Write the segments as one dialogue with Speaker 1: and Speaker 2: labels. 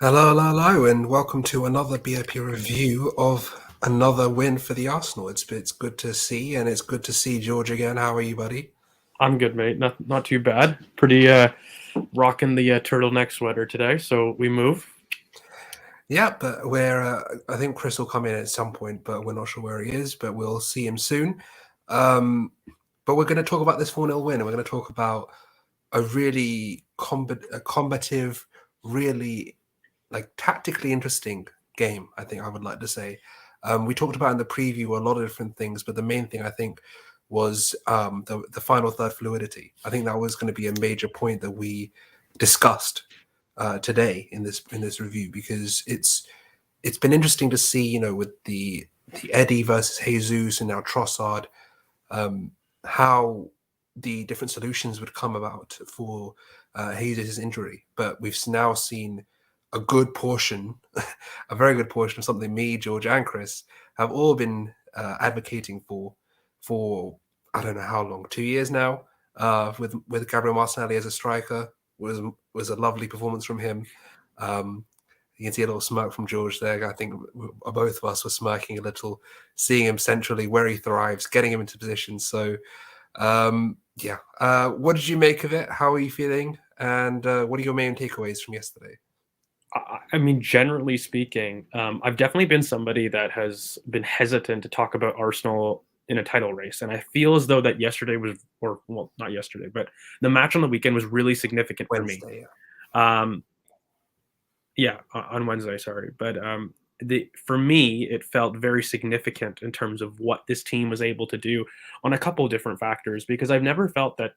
Speaker 1: Hello, hello, hello, and welcome to another BoP review of another win for the Arsenal. It's good to see, and it's good to see George again. How are you, buddy?
Speaker 2: I'm good, mate. Not too bad. Pretty rocking the turtleneck sweater today. So we move.
Speaker 1: Yeah, but we're. I think Chris will come in at some point, but we're not sure where he is. But we'll see him soon. Um, but we're going to talk about this 4-0 win, and we're going to talk about a really combative, really like tactically interesting game. I think I would like to say. We talked about in the preview a lot of different things, but the main thing I think was the final third fluidity. I think that was going to be a major point that we discussed today in this review because it's been interesting to see, with the Eddie versus Jesus and now Trossard, um, how the different solutions would come about for Jesus' injury. But we've now seen a good portion, a very good portion of something me, George, and Chris have all been advocating for I don't know how long, 2 years now, with Gabriel Martinelli as a striker was a lovely performance from him. Um, you can see a little smirk from George there. I think both of us were smirking a little, seeing him centrally where he thrives, getting him into position. So, yeah. What did you make of it? How are you feeling? And what are your main takeaways from yesterday?
Speaker 2: I mean, generally speaking, I've definitely been somebody that has been hesitant to talk about Arsenal in a title race, and I feel as though that yesterday was, or well, not yesterday, but the match on the weekend was really significant for me.
Speaker 1: Wednesday, yeah.
Speaker 2: Um, yeah, on Wednesday, sorry, but for me, it felt very significant in terms of what this team was able to do on a couple of different factors because I've never felt that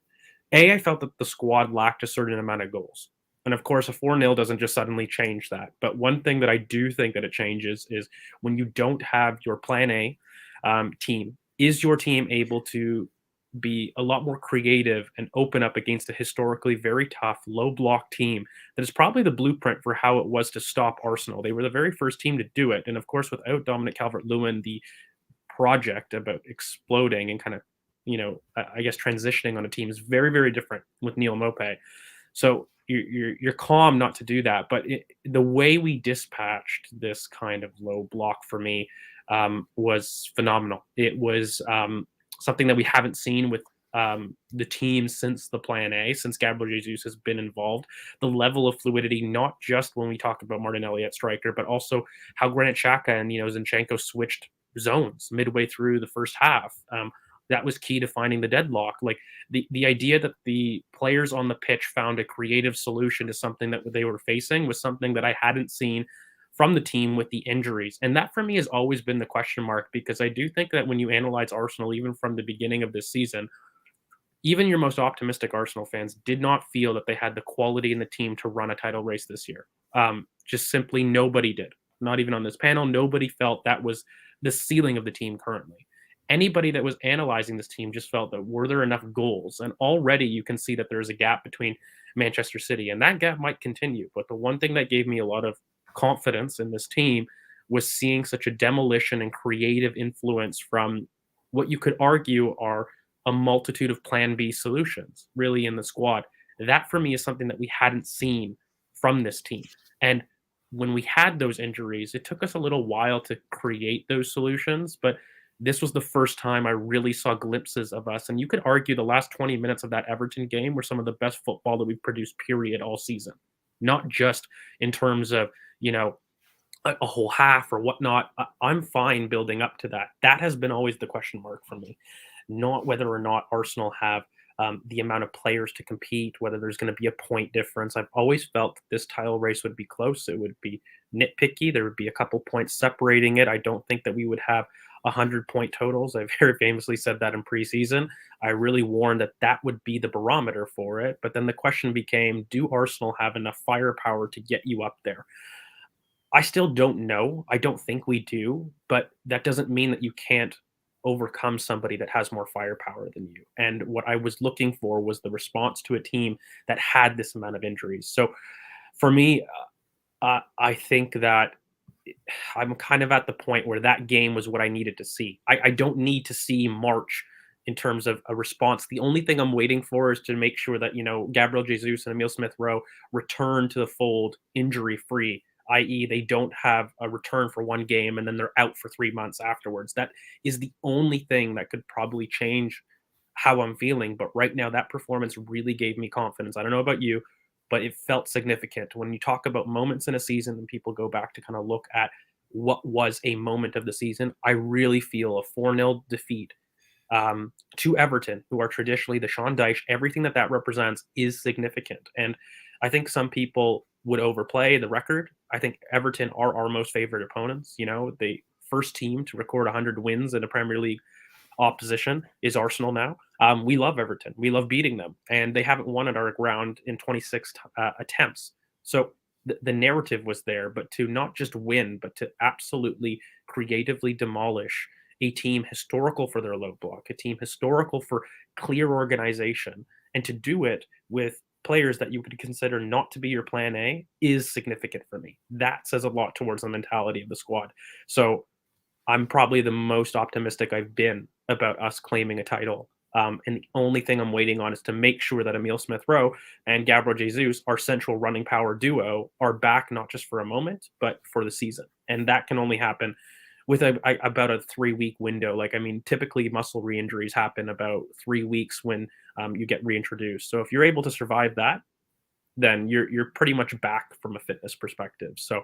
Speaker 2: I felt that the squad lacked a certain amount of goals. And of course, a 4-0 doesn't just suddenly change that. But one thing that I do think that it changes is when you don't have your plan A team, is your team able to be a lot more creative and open up against a historically very tough, low block team that is probably the blueprint for how it was to stop Arsenal? They were the very first team to do it. And of course, without Dominic Calvert Lewin, the project about exploding and kind of, I guess transitioning on a team is very, very different with Neil Mope. So you're calm not to do that, but the way we dispatched this kind of low block for me was phenomenal. It was something that we haven't seen with the team since the Plan A, since Gabriel Jesus has been involved. The level of fluidity, not just when we talk about Martinelli at striker, but also how Granit Xhaka and Zinchenko switched zones midway through the first half. That was key to finding the deadlock. Like the idea that the players on the pitch found a creative solution to something that they were facing was something that I hadn't seen from the team with the injuries. And that for me has always been the question mark because I do think that when you analyze Arsenal, even from the beginning of this season, even your most optimistic Arsenal fans did not feel that they had the quality in the team to run a title race this year. Just simply nobody did. Not even on this panel, nobody felt that was the ceiling of the team currently. Anybody that was analyzing this team just felt that were there enough goals? And already you can see that there is a gap between Manchester City, and that gap might continue. But the one thing that gave me a lot of confidence in this team was seeing such a demolition and creative influence from what you could argue are a multitude of plan B solutions really in the squad. That for me is something that we hadn't seen from this team. And when we had those injuries, it took us a little while to create those solutions, but this was the first time I really saw glimpses of us. And you could argue the last 20 minutes of that Everton game were some of the best football that we've produced, period, all season. Not just in terms of, a whole half or whatnot. I'm fine building up to that. That has been always the question mark for me, not whether or not Arsenal have the amount of players to compete, whether there's going to be a point difference. I've always felt that this title race would be close. It would be nitpicky. There would be a couple points separating it. I don't think that we would have 100-point totals. I very famously said that in preseason. I really warned that that would be the barometer for it. But then the question became, do Arsenal have enough firepower to get you up there? I still don't know. I don't think we do, but that doesn't mean that you can't overcome somebody that has more firepower than you. And what I was looking for was the response to a team that had this amount of injuries. So for me, I think that I'm kind of at the point where that game was what I needed to see. I don't need to see March in terms of a response. The only thing I'm waiting for is to make sure that, Gabriel Jesus and Emil Smith Rowe return to the fold injury free. i.e., they don't have a return for one game and then they're out for 3 months afterwards. That is the only thing that could probably change how I'm feeling. But right now, that performance really gave me confidence. I don't know about you, but it felt significant. When you talk about moments in a season and people go back to kind of look at what was a moment of the season, I really feel a 4-0 defeat to Everton, who are traditionally the Sean Dyche, everything that represents is significant. And I think some people would overplay the record. I think Everton are our most favorite opponents. You know, the first team to record 100 wins in a Premier League opposition is Arsenal now. We love Everton. We love beating them. And they haven't won at our ground in 26 attempts. So the narrative was there, but to not just win, but to absolutely creatively demolish a team historical for their low block, a team historical for clear organization, and to do it with players that you could consider not to be your plan A is significant for me. That says a lot towards the mentality of the squad. So I'm probably the most optimistic I've been about us claiming a title. And the only thing I'm waiting on is to make sure that Emile Smith Rowe and Gabriel Jesus, our central running power duo, are back not just for a moment, but for the season. And that can only happen with about a 3-week window. Like, I mean, typically muscle re-injuries happen about 3 weeks when you get reintroduced. So if you're able to survive that, then you're pretty much back from a fitness perspective. So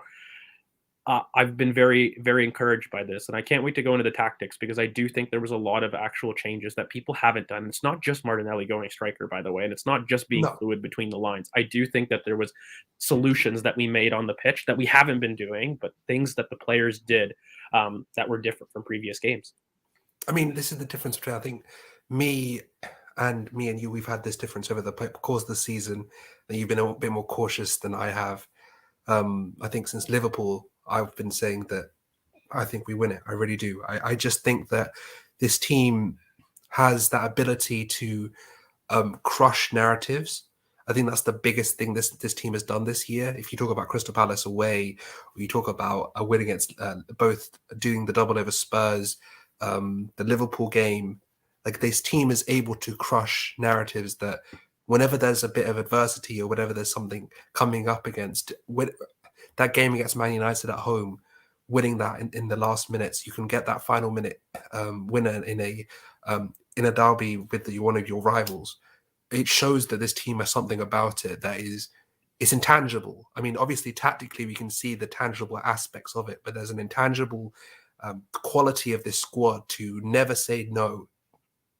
Speaker 2: I've been very, very encouraged by this, and I can't wait to go into the tactics because I do think there was a lot of actual changes that people haven't done. It's not just Martinelli going striker, by the way, and it's not just being
Speaker 1: No.
Speaker 2: fluid between the lines. I do think that there was solutions that we made on the pitch that we haven't been doing, but things that the players did that were different from previous games.
Speaker 1: I mean, this is the difference between, I think, me and you, we've had this difference over the course of the season, that you've been a bit more cautious than I have. I think since Liverpool, I've been saying that I think we win it. I really do. I just think that this team has that ability to crush narratives. I think that's the biggest thing this team has done this year. If you talk about Crystal Palace away, or you talk about a win against both doing the double over Spurs, the Liverpool game, like this team is able to crush narratives that whenever there's a bit of adversity or whenever there's something coming up against, that game against Man United at home, winning that in the last minutes, you can get that final minute winner in a derby with one of your rivals. It shows that this team has something about it that it's intangible. I mean, obviously, tactically, we can see the tangible aspects of it, but there's an intangible quality of this squad to never say no.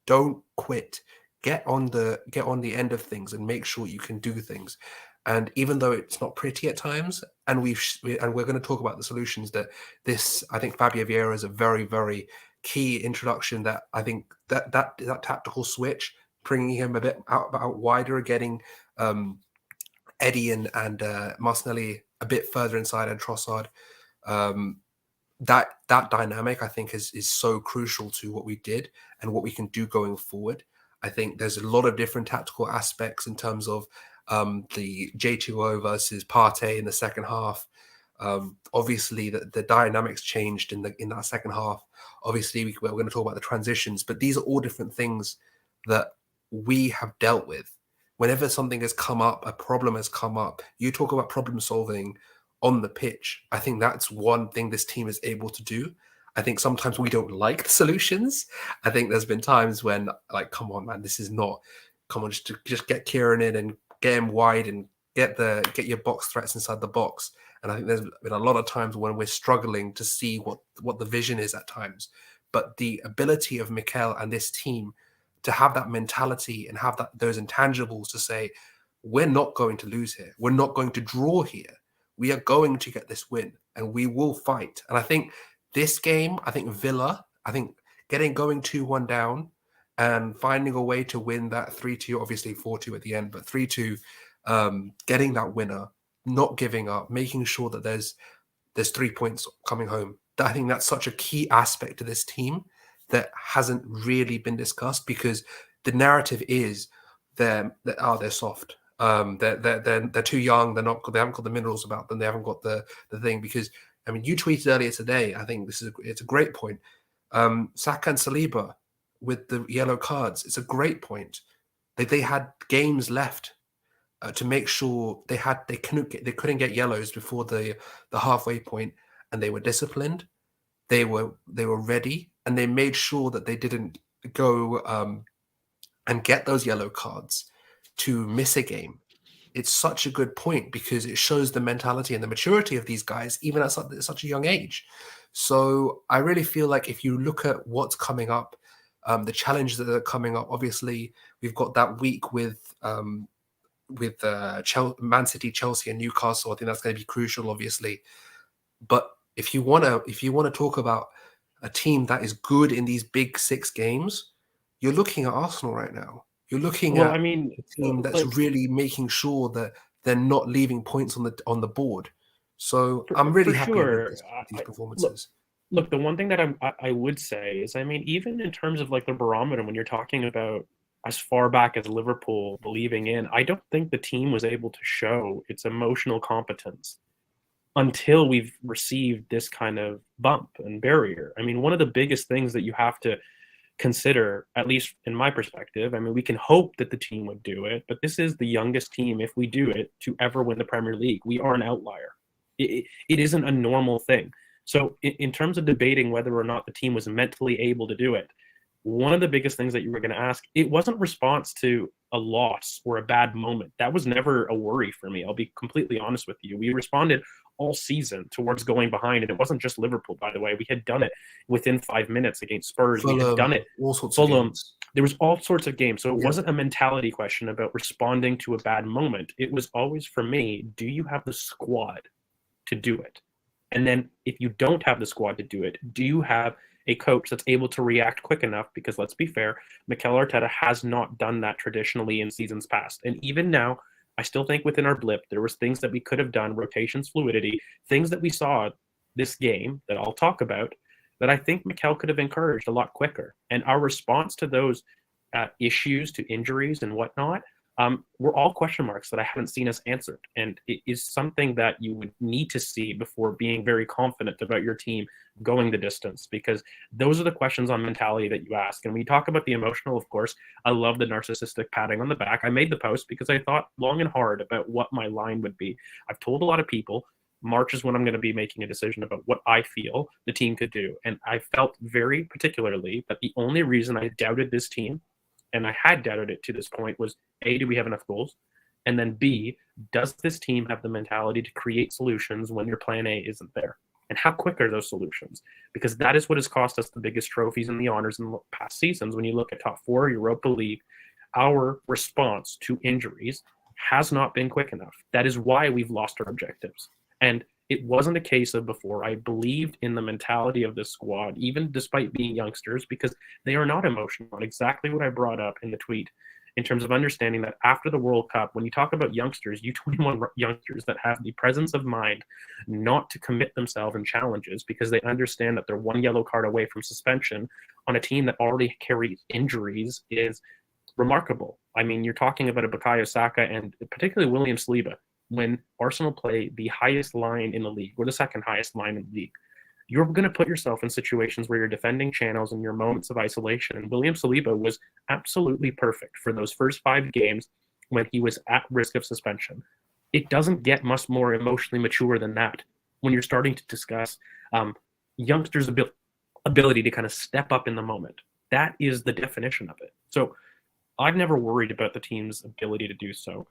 Speaker 1: Don't quit. Get on the end of things and make sure you can do things. And even though it's not pretty at times, and we're going to talk about the solutions that this, I think Fabio Vieira is a very, very key introduction. That I think that tactical switch, bringing him a bit out wider, getting Eddie and Martinelli a bit further inside, and Trossard. That dynamic, I think, is so crucial to what we did and what we can do going forward. I think there's a lot of different tactical aspects in terms of the J2O versus Partey in the second half. Obviously, the dynamics changed in that second half. Obviously, we're going to talk about the transitions, but these are all different things that we have dealt with. Whenever something has come up, a problem has come up, you talk about problem solving on the pitch. I think that's one thing this team is able to do. I think sometimes we don't like the solutions. I think there's been times when, like, come on, man, this is not. Come on, just get Kieran in and get him wide and get your box threats inside the box. And I think there's been a lot of times when we're struggling to see what the vision is at times. But the ability of Mikel and this team to have that mentality and have those intangibles to say, we're not going to lose here. We're not going to draw here. We are going to get this win and we will fight. And I think this game, I think Villa, going 2-1 down and finding a way to win that 3-2, obviously 4-2 at the end, but 3-2, getting that winner, not giving up, making sure that there's 3 points coming home. I think that's such a key aspect to this team that hasn't really been discussed, because the narrative is they're soft. They're too young. They haven't got the minerals about them. They haven't got the thing. Because I mean, you tweeted earlier today. I think it's a great point. Saka and Saliba with the yellow cards. It's a great point. They had games left. to make sure they couldn't get yellows before the halfway point, and they were disciplined. They were ready, and they made sure that they didn't go and get those yellow cards to miss a game. It's such a good point because it shows the mentality and the maturity of these guys, even at such a young age. So I really feel like if you look at what's coming up, the challenges that are coming up, obviously we've got that week with Man City, Chelsea, and Newcastle. I think that's going to be crucial, obviously. But if you want to talk about a team that is good in these big 6 games, you're looking at Arsenal right now. You're looking
Speaker 2: Well,
Speaker 1: at
Speaker 2: I mean,
Speaker 1: a team that's
Speaker 2: like,
Speaker 1: really making sure that they're not leaving points on the board. So I'm
Speaker 2: for
Speaker 1: really happy with
Speaker 2: sure.
Speaker 1: these
Speaker 2: Look,
Speaker 1: performances.
Speaker 2: look, the one thing that I would say is, I mean, even in terms of like the barometer, when you're talking about as far back as Liverpool believing in, I don't think the team was able to show its emotional competence until we've received this kind of bump and barrier. I mean, one of the biggest things that you have to consider, at least in my perspective, I mean, we can hope that the team would do it, but this is the youngest team, if we do it, to ever win the Premier League. We are an outlier. It isn't a normal thing. So in terms of debating whether or not the team was mentally able to do it, one of the biggest things that you were going to ask, it wasn't response to a loss or a bad moment. That was never a worry for me. I'll be completely honest with you. We responded all season towards going behind, and it wasn't just Liverpool, by the way. We had done it within 5 minutes against Spurs. We had done it.
Speaker 1: All sorts of
Speaker 2: Fulham.
Speaker 1: games.
Speaker 2: There was all sorts of games. So it
Speaker 1: Yeah.
Speaker 2: wasn't a mentality question about responding to a bad moment. It was always, for me, do you have the squad to do it? And then if you don't have the squad to do it, do you have a coach that's able to react quick enough? Because let's be fair, Mikel Arteta has not done that traditionally in seasons past. And even now, I still think within our blip, there was things that we could have done, rotations, fluidity, things that we saw this game that I'll talk about, that I think Mikel could have encouraged a lot quicker. And our response to those issues, to injuries and whatnot, were all question marks that I haven't seen us answered. And it is something that you would need to see before being very confident about your team going the distance, because those are the questions on mentality that you ask. And when you talk about the emotional, of course, I love the narcissistic patting on the back. I made the post because I thought long and hard about what my line would be. I've told a lot of people March is when I'm going to be making a decision about what I feel the team could do. And I felt very particularly that the only reason I doubted this team, and I had doubted it to this point, was A, do we have enough goals? And then B, does this team have the mentality to create solutions when your plan A isn't there? And how quick are those solutions? Because that is what has cost us the biggest trophies and the honors in the past seasons. When you look at top 4, Europa League, our response to injuries has not been quick enough. That is why we've lost our objectives. And it wasn't a case of before. I believed in the mentality of this squad, even despite being youngsters, because they are not emotional. Exactly what I brought up in the tweet in terms of understanding that after the World Cup, when you talk about youngsters, U21 youngsters that have the presence of mind not to commit themselves in challenges because they understand that they're one yellow card away from suspension on a team that already carries injuries is remarkable. I mean, you're talking about a Bukayo Saka and particularly William Saliba. When Arsenal play the highest line in the league, or the second highest line in the league, you're going to put yourself in situations where you're defending channels and your moments of isolation. And William Saliba was absolutely perfect for those first 5 games when he was at risk of suspension. It doesn't get much more emotionally mature than that when you're starting to discuss youngsters' ability to kind of step up in the moment. That is the definition of it. So I've never worried about the team's ability to do so.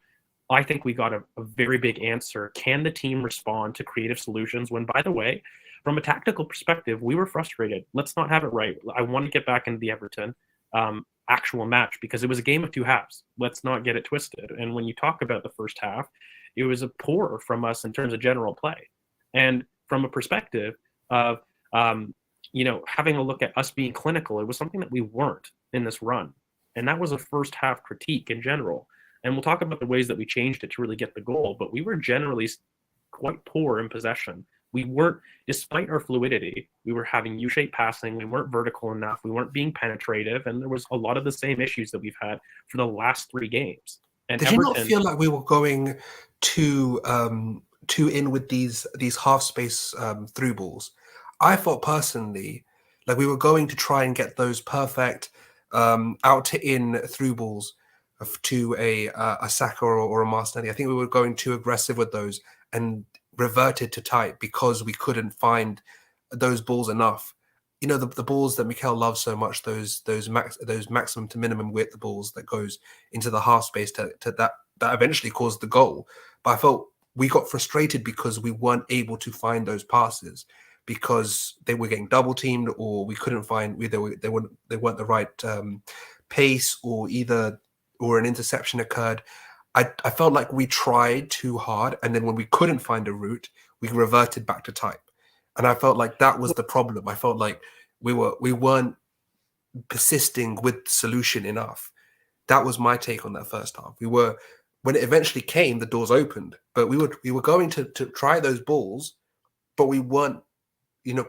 Speaker 2: I think we got a very big answer. Can the team respond to creative solutions when, by the way, from a tactical perspective, we were frustrated. Let's not have it right. I want to get back into the Everton actual match because it was a game of 2 halves. Let's not get it twisted. And when you talk about the first half, it was a poor from us in terms of general play. And from a perspective of, having a look at us being clinical, it was something that we weren't in this run. And that was a first half critique in general. And we'll talk about the ways that we changed it to really get the goal, but we were generally quite poor in possession. We weren't, despite our fluidity, we were having U-shaped passing, we weren't vertical enough, we weren't being penetrative, and there was a lot of the same issues that we've had for the last 3 games. And
Speaker 1: Did you not feel like we were going too in with these half space through balls? I thought personally, like we were going to try and get those perfect out to in through balls to a Saka or a Martinelli. I think we were going too aggressive with those and reverted to tight because we couldn't find those balls enough. The balls that Mikel loves so much, those maximum to minimum width balls that goes into the half space to that eventually caused the goal. But I felt we got frustrated because we weren't able to find those passes because they were getting double teamed, or we couldn't find they weren't the right pace, or an interception occurred. I felt like we tried too hard, and then when we couldn't find a route, we reverted back to type. And I felt like that was the problem. I felt like we weren't persisting with the solution enough. That was my take on that first half. When it eventually came, the doors opened, but we were going to try those balls, but we weren't,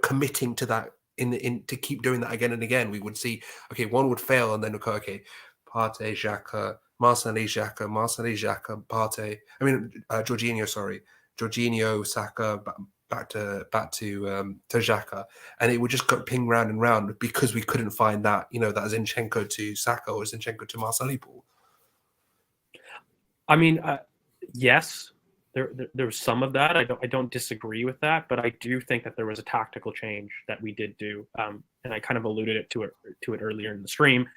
Speaker 1: committing to that to keep doing that again and again. We would see, okay, one would fail, and then we'd go, okay, Partey, Xhaka, Martinelli, Xhaka, Partey. I mean, Jorginho, Saka, back to Xhaka, and it would just go ping round and round because we couldn't find that that Zinchenko to Saka or Zinchenko to Martinelli ball.
Speaker 2: I mean, yes, there was some of that. I don't disagree with that, but I do think that there was a tactical change that we did do, and I kind of alluded to it earlier in the stream.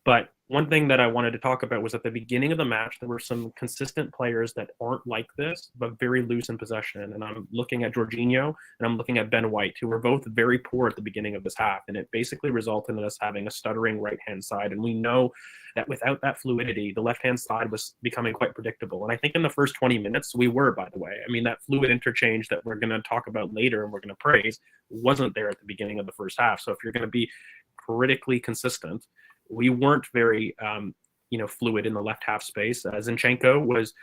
Speaker 2: But one thing that I wanted to talk about was at the beginning of the match, there were some consistent players that aren't like this, but very loose in possession. And I'm looking at Jorginho and I'm looking at Ben White, who were both very poor at the beginning of this half. And it basically resulted in us having a stuttering right-hand side. And we know that without that fluidity, the left-hand side was becoming quite predictable. And I think in the first 20 minutes, we were, by the way. I mean, that fluid interchange that we're going to talk about later and we're going to praise wasn't there at the beginning of the first half. So if you're going to be critically consistent, we weren't very, fluid in the left half space. Zinchenko was,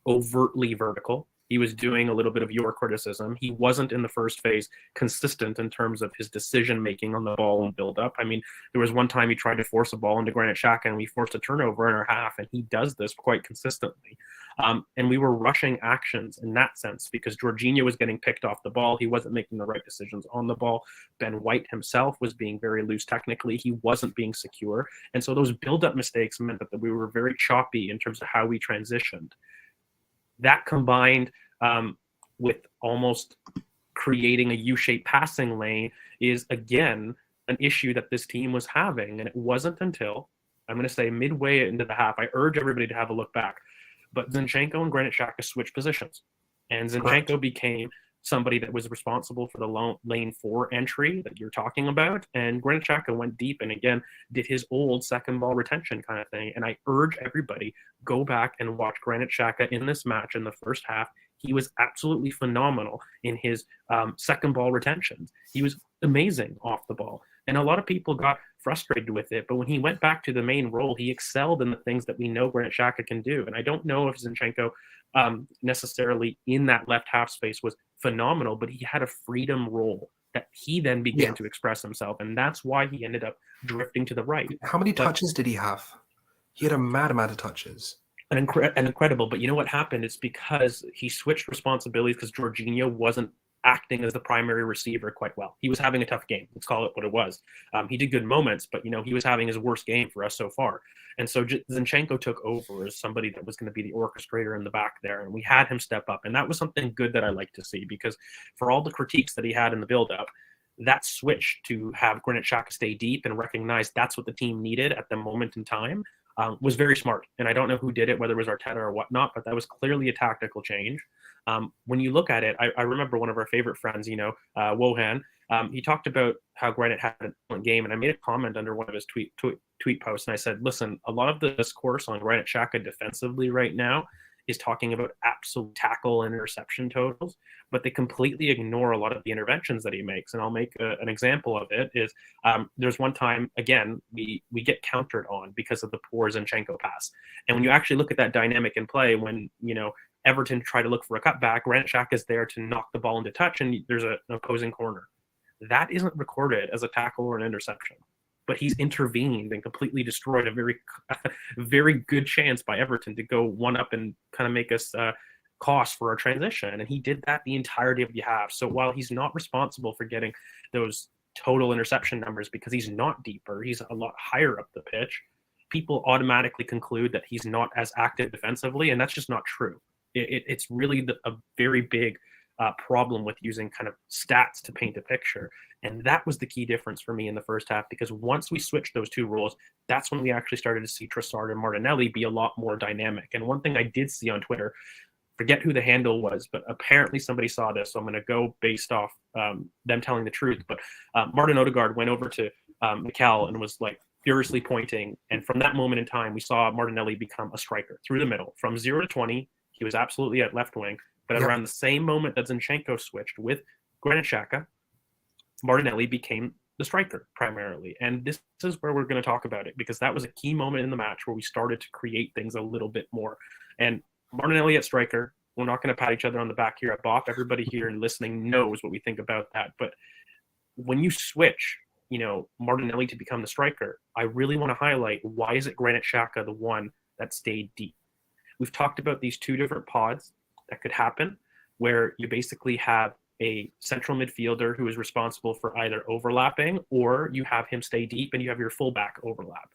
Speaker 2: overtly vertical. He was doing a little bit of your criticism. He wasn't in the first phase consistent in terms of his decision making on the ball and build up. I mean, there was one time he tried to force a ball into Granit Xhaka and we forced a turnover in our half, and he does this quite consistently. And we were rushing actions in that sense because Jorginho was getting picked off the ball. He wasn't making the right decisions on the ball. Ben White himself was being very loose technically. He wasn't being secure. And so those build-up mistakes meant that we were very choppy in terms of how we transitioned. That combined with almost creating a U-shaped passing lane is, again, an issue that this team was having. And it wasn't until, I'm going to say midway into the half, I urge everybody to have a look back, but Zinchenko and Granit Xhaka switched positions. And Zinchenko became somebody that was responsible for the lane 4 entry that you're talking about. And Granit Xhaka went deep and, again, did his old second ball retention kind of thing. And I urge everybody, go back and watch Granit Xhaka in this match in the first half. He was absolutely phenomenal in his second ball retentions. He was amazing off the ball. And a lot of people got frustrated with it. But when he went back to the main role, he excelled in the things that we know Granit Xhaka can do. And I don't know if Zinchenko necessarily in that left half space was phenomenal, but he had a freedom role that he then began to express himself. And that's why he ended up drifting to the right.
Speaker 1: How many touches did he have? He had a mad amount of touches.
Speaker 2: And incredible. But you know what happened? It's because he switched responsibilities because Jorginho wasn't acting as the primary receiver quite well. He was having a tough game. Let's call it what it was. He did good moments, but he was having his worst game for us so far. And so Zinchenko took over as somebody that was going to be the orchestrator in the back there, and we had him step up. And that was something good that I like to see, because for all the critiques that he had in the build-up, that switch to have Granit Xhaka stay deep and recognize that's what the team needed at the moment in time was very smart. And I don't know who did it, whether it was Arteta or whatnot, but that was clearly a tactical change. When you look at it, I remember one of our favorite friends, Wohan, he talked about how Granit had an excellent game, and I made a comment under one of his tweet posts, and I said, listen, a lot of the discourse on Granit Xhaka defensively right now is talking about absolute tackle and interception totals, but they completely ignore a lot of the interventions that he makes. And I'll make an example of it is there's one time, again, we get countered on because of the poor Zinchenko pass. And when you actually look at that dynamic in play, when, Everton try to look for a cutback, Granit Xhaka is there to knock the ball into touch, and there's an opposing corner. That isn't recorded as a tackle or an interception, but he's intervened and completely destroyed a very, very good chance by Everton to go one up and kind of make us cost for our transition. And he did that the entirety of the half. So while he's not responsible for getting those total interception numbers because he's not deeper, he's a lot higher up the pitch, people automatically conclude that he's not as active defensively, and that's just not true. It's really a very big problem with using kind of stats to paint a picture. And that was the key difference for me in the first half, because once we switched those two roles, that's when we actually started to see Trossard and Martinelli be a lot more dynamic. And one thing I did see on Twitter, forget who the handle was, but apparently somebody saw this, so I'm going to go based off them telling the truth. But Martin Odegaard went over to Mikel and was like furiously pointing. And from that moment in time, we saw Martinelli become a striker through the middle. From 0 to 20, he was absolutely at left wing. But at around the same moment that Zinchenko switched with Granit Xhaka, Martinelli became the striker primarily. And this is where we're going to talk about it, because that was a key moment in the match where we started to create things a little bit more. And Martinelli at striker, we're not going to pat each other on the back here at BoP. Everybody here and listening knows what we think about that. But when you switch, Martinelli to become the striker, I really want to highlight, why is it Granit Xhaka the one that stayed deep? We've talked about these two different pods that could happen, where you basically have a central midfielder who is responsible for either overlapping, or you have him stay deep and you have your fullback overlap.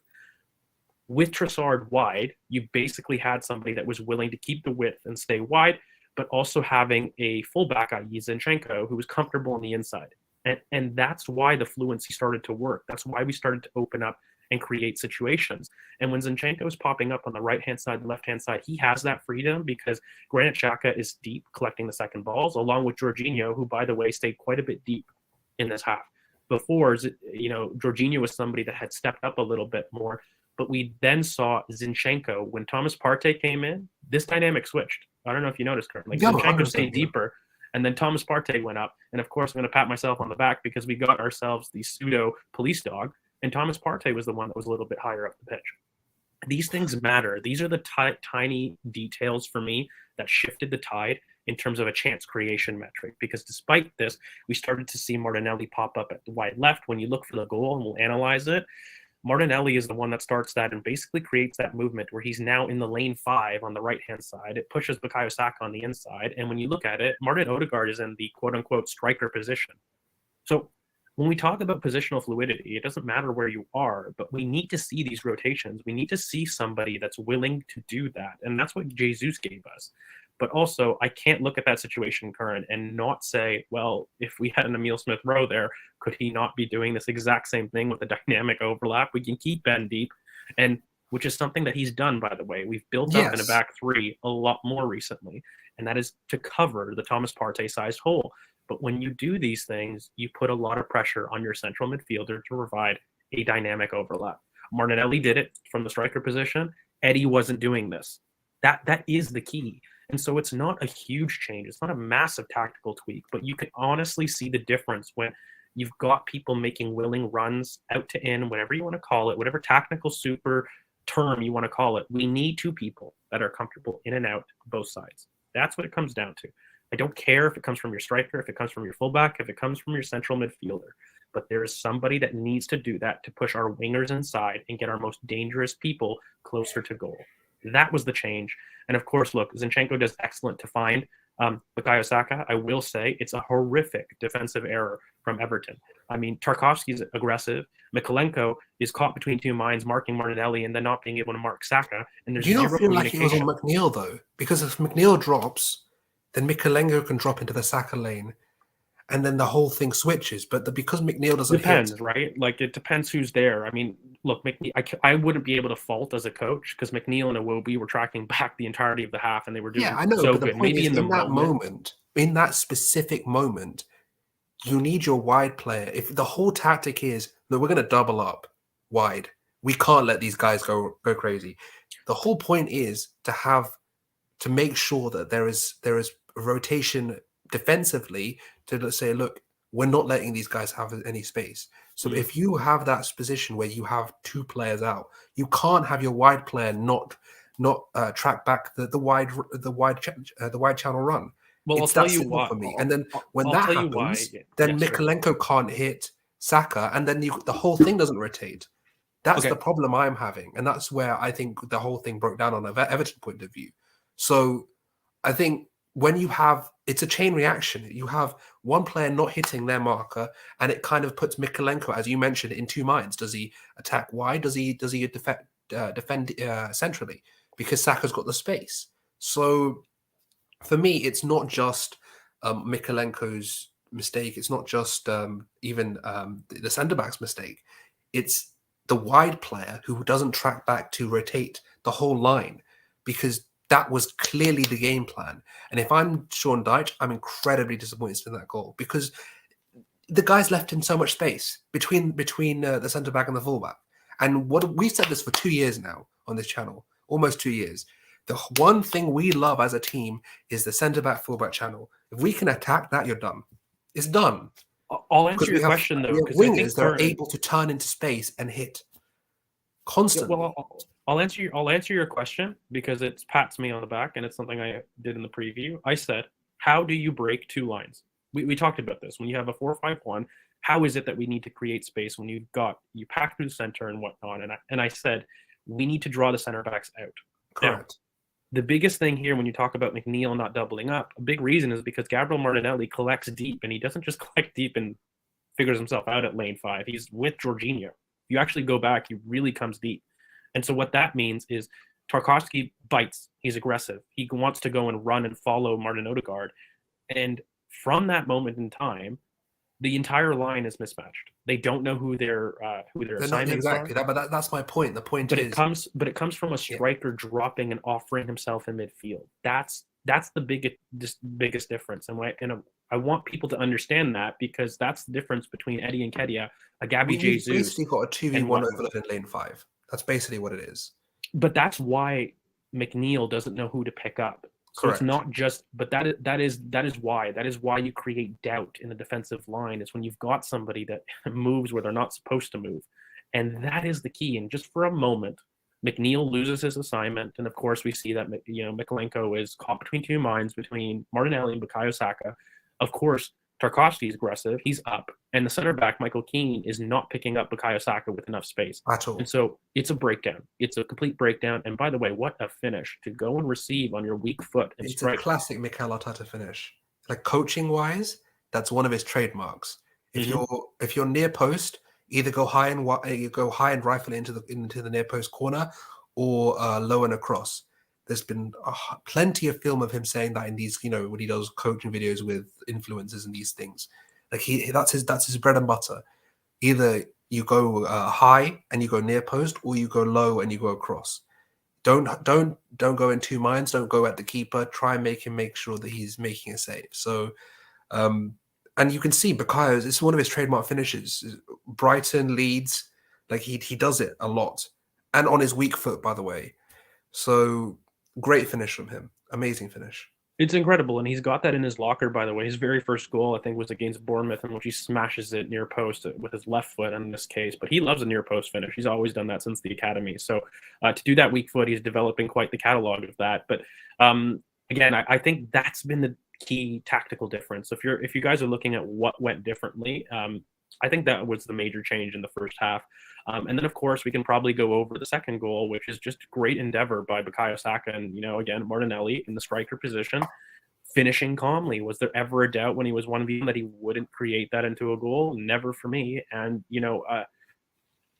Speaker 2: With Trossard wide, you basically had somebody that was willing to keep the width and stay wide, but also having a fullback, i.e. Zinchenko, who was comfortable on the inside. And that's why the fluency started to work. That's why we started to open up and create situations. And when Zinchenko is popping up on the right-hand side, the left-hand side, he has that freedom because Granit Xhaka is deep collecting the second balls, along with Jorginho, who, by the way, stayed quite a bit deep in this half. Before, Jorginho was somebody that had stepped up a little bit more, but we then saw Zinchenko. When Thomas Partey came in, this dynamic switched. I don't know if you noticed, Kurt. Zinchenko stayed deeper, and then Thomas Partey went up. And, of course, I'm going to pat myself on the back because we got ourselves the pseudo police dog, and Thomas Partey was the one that was a little bit higher up the pitch. These things matter. These are the tiny details for me that shifted the tide in terms of a chance creation metric, because despite this, we started to see Martinelli pop up at the wide left. When you look for the goal, and we'll analyze it, Martinelli is the one that starts that and basically creates that movement where he's now in the lane 5 on the right-hand side. It pushes Bukayo Saka on the inside. And when you look at it, Martin Odegaard is in the quote-unquote striker position. So when we talk about positional fluidity, it doesn't matter where you are, but we need to see these rotations. We need to see somebody that's willing to do that. And that's what Jesus gave us. But also, I can't look at that situation current and not say, well, if we had an Emile Smith-Rowe there, could he not be doing this exact same thing with a dynamic overlap? We can keep Ben deep, and which is something that he's done, by the way. We've built up in a back three a lot more recently, and that is to cover the Thomas Partey-sized hole. But when you do these things, you put a lot of pressure on your central midfielder to provide a dynamic overlap. Martinelli did it from the striker position. Eddie wasn't doing this. That is the key. And so it's not a huge change. It's not a massive tactical tweak, but you can honestly see the difference when you've got people making willing runs out to in, whatever you want to call it, whatever technical super term you want to call it. We need two people that are comfortable in and out both sides. That's what it comes down to. I don't care if it comes from your striker, if it comes from your fullback, if it comes from your central midfielder, but there is somebody that needs to do that to push our wingers inside and get our most dangerous people closer to goal. That was the change. And of course, look, Zinchenko does excellent to find Bukayo Saka. I will say it's a horrific defensive error from Everton. I mean, Tarkowski's aggressive. Mykolenko is caught between two minds, marking Martinelli and then not being able to mark Saka. And there's zero communication.
Speaker 1: Like it was on McNeil, though? Because if McNeil drops, then Mykolenko can drop into the Saka lane, and then the whole thing switches. But because McNeil doesn't
Speaker 2: depends, right? Like, it depends who's there. I mean, look, I wouldn't be able to fault as a coach because McNeil and Iwobi were tracking back the entirety of the half, and they were doing so good. Maybe in that moment,
Speaker 1: in that specific moment, you need your wide player. If the whole tactic is that we're going to double up wide, we can't let these guys go crazy. The whole point is to make sure that there is rotation defensively to, let's say, look, we're not letting these guys have any space. So if you have that position where you have two players out, you can't have your wide player not track back the wide channel run.
Speaker 2: Well,
Speaker 1: it's
Speaker 2: I'll
Speaker 1: that
Speaker 2: tell you
Speaker 1: simple
Speaker 2: why.
Speaker 1: For me. And then when
Speaker 2: I'll
Speaker 1: that
Speaker 2: tell
Speaker 1: happens,
Speaker 2: you why.
Speaker 1: then Mykolenko can't hit Saka, and then the whole thing doesn't rotate. That's the problem I'm having, and that's where I think the whole thing broke down on an Everton point of view. So I think when you have, it's a chain reaction. You have one player not hitting their marker, and it kind of puts Mykolenko, as you mentioned, in two minds. Does he attack wide? Does he defend centrally because Saka's got the space. So for me, it's not just Mikalenko's mistake. It's not just even the centre back's mistake. It's the wide player who doesn't track back to rotate the whole line, because that was clearly the game plan. And if I'm Sean Dyche, I'm incredibly disappointed in that goal, because the guys left him so much space between the centre back and the fullback. And what we've said this for 2 years now on this channel, almost 2 years. The one thing we love as a team is the centre back fullback channel. If we can attack that, you're done. It's done.
Speaker 2: I'll answer your question though.
Speaker 1: Wingers that are able to turn into space and hit constantly.
Speaker 2: Well, I'll answer your question because it pats me on the back, and it's something I did in the preview. I said, how do you break two lines? We talked about this. When you have a 4-5-1, how is it that we need to create space when you pack through the center and whatnot? And I said, we need to draw the center backs out.
Speaker 1: Correct.
Speaker 2: Now, the biggest thing here when you talk about McNeil not doubling up, a big reason is because Gabriel Martinelli collects deep, and he doesn't just collect deep and figures himself out at lane 5. He's with Jorginho. If you actually go back, he really comes deep. And so what that means is Tarkowski bites. He's aggressive. He wants to go and run and follow Martin Odegaard. And from that moment in time, the entire line is mismatched. They don't know who their assignments are.
Speaker 1: But that's my point. The point
Speaker 2: is, it comes from a striker dropping and offering himself in midfield. That's the biggest difference. And I want people to understand that, because that's the difference between Eddie Nketiah, a Gabby Jesus.
Speaker 1: We've basically got a 2v1 overload in lane 5. That's basically what it is.
Speaker 2: But that's why McNeil doesn't know who to pick up. So Correct. It's not just, but that is why you create doubt in the defensive line, is when you've got somebody that moves where they're not supposed to move. And that is the key. And just for a moment, McNeil loses his assignment. And of course we see that, Mikalenko is caught between two minds between Martinelli and Bukayo Saka. Of course, Tarkowski is aggressive. He's up. And the center back, Michael Keane, is not picking up Bukayo Saka with enough space.
Speaker 1: At all.
Speaker 2: And so it's a breakdown. It's a complete breakdown. And by the way, what a finish to go and receive on your weak foot. And
Speaker 1: it's
Speaker 2: strike.
Speaker 1: A classic Mikel Arteta finish. Like, coaching-wise, that's one of his trademarks. If you're near post, either go high and rifle it into the near post corner, or low and across. There's been plenty of film of him saying that in these, when he does coaching videos with influencers and these things. Like, that's his bread and butter. Either you go high and you go near post, or you go low and you go across. Don't go in two minds. Don't go at the keeper. Try and make sure that he's making a save. So, and you can see Bukayo's. It's one of his trademark finishes. Brighton, Leeds, like he does it a lot, and on his weak foot, by the way. So. Great finish from him. Amazing finish.
Speaker 2: It's incredible. And he's got that in his locker, by the way. His very first goal, I think, was against Bournemouth, in which he smashes it near post with his left foot in this case. But he loves a near post finish. He's always done that since the academy. So to do that weak foot, he's developing quite the catalog of that. But again, I think that's been the key tactical difference. If you guys are looking at what went differently, I think that was the major change in the first half. And then, of course, we can probably go over the second goal, which is just great endeavor by Bukayo Saka. And, again, Martinelli in the striker position, finishing calmly. Was there ever a doubt when he was 1v1 that he wouldn't create that into a goal? Never for me. And,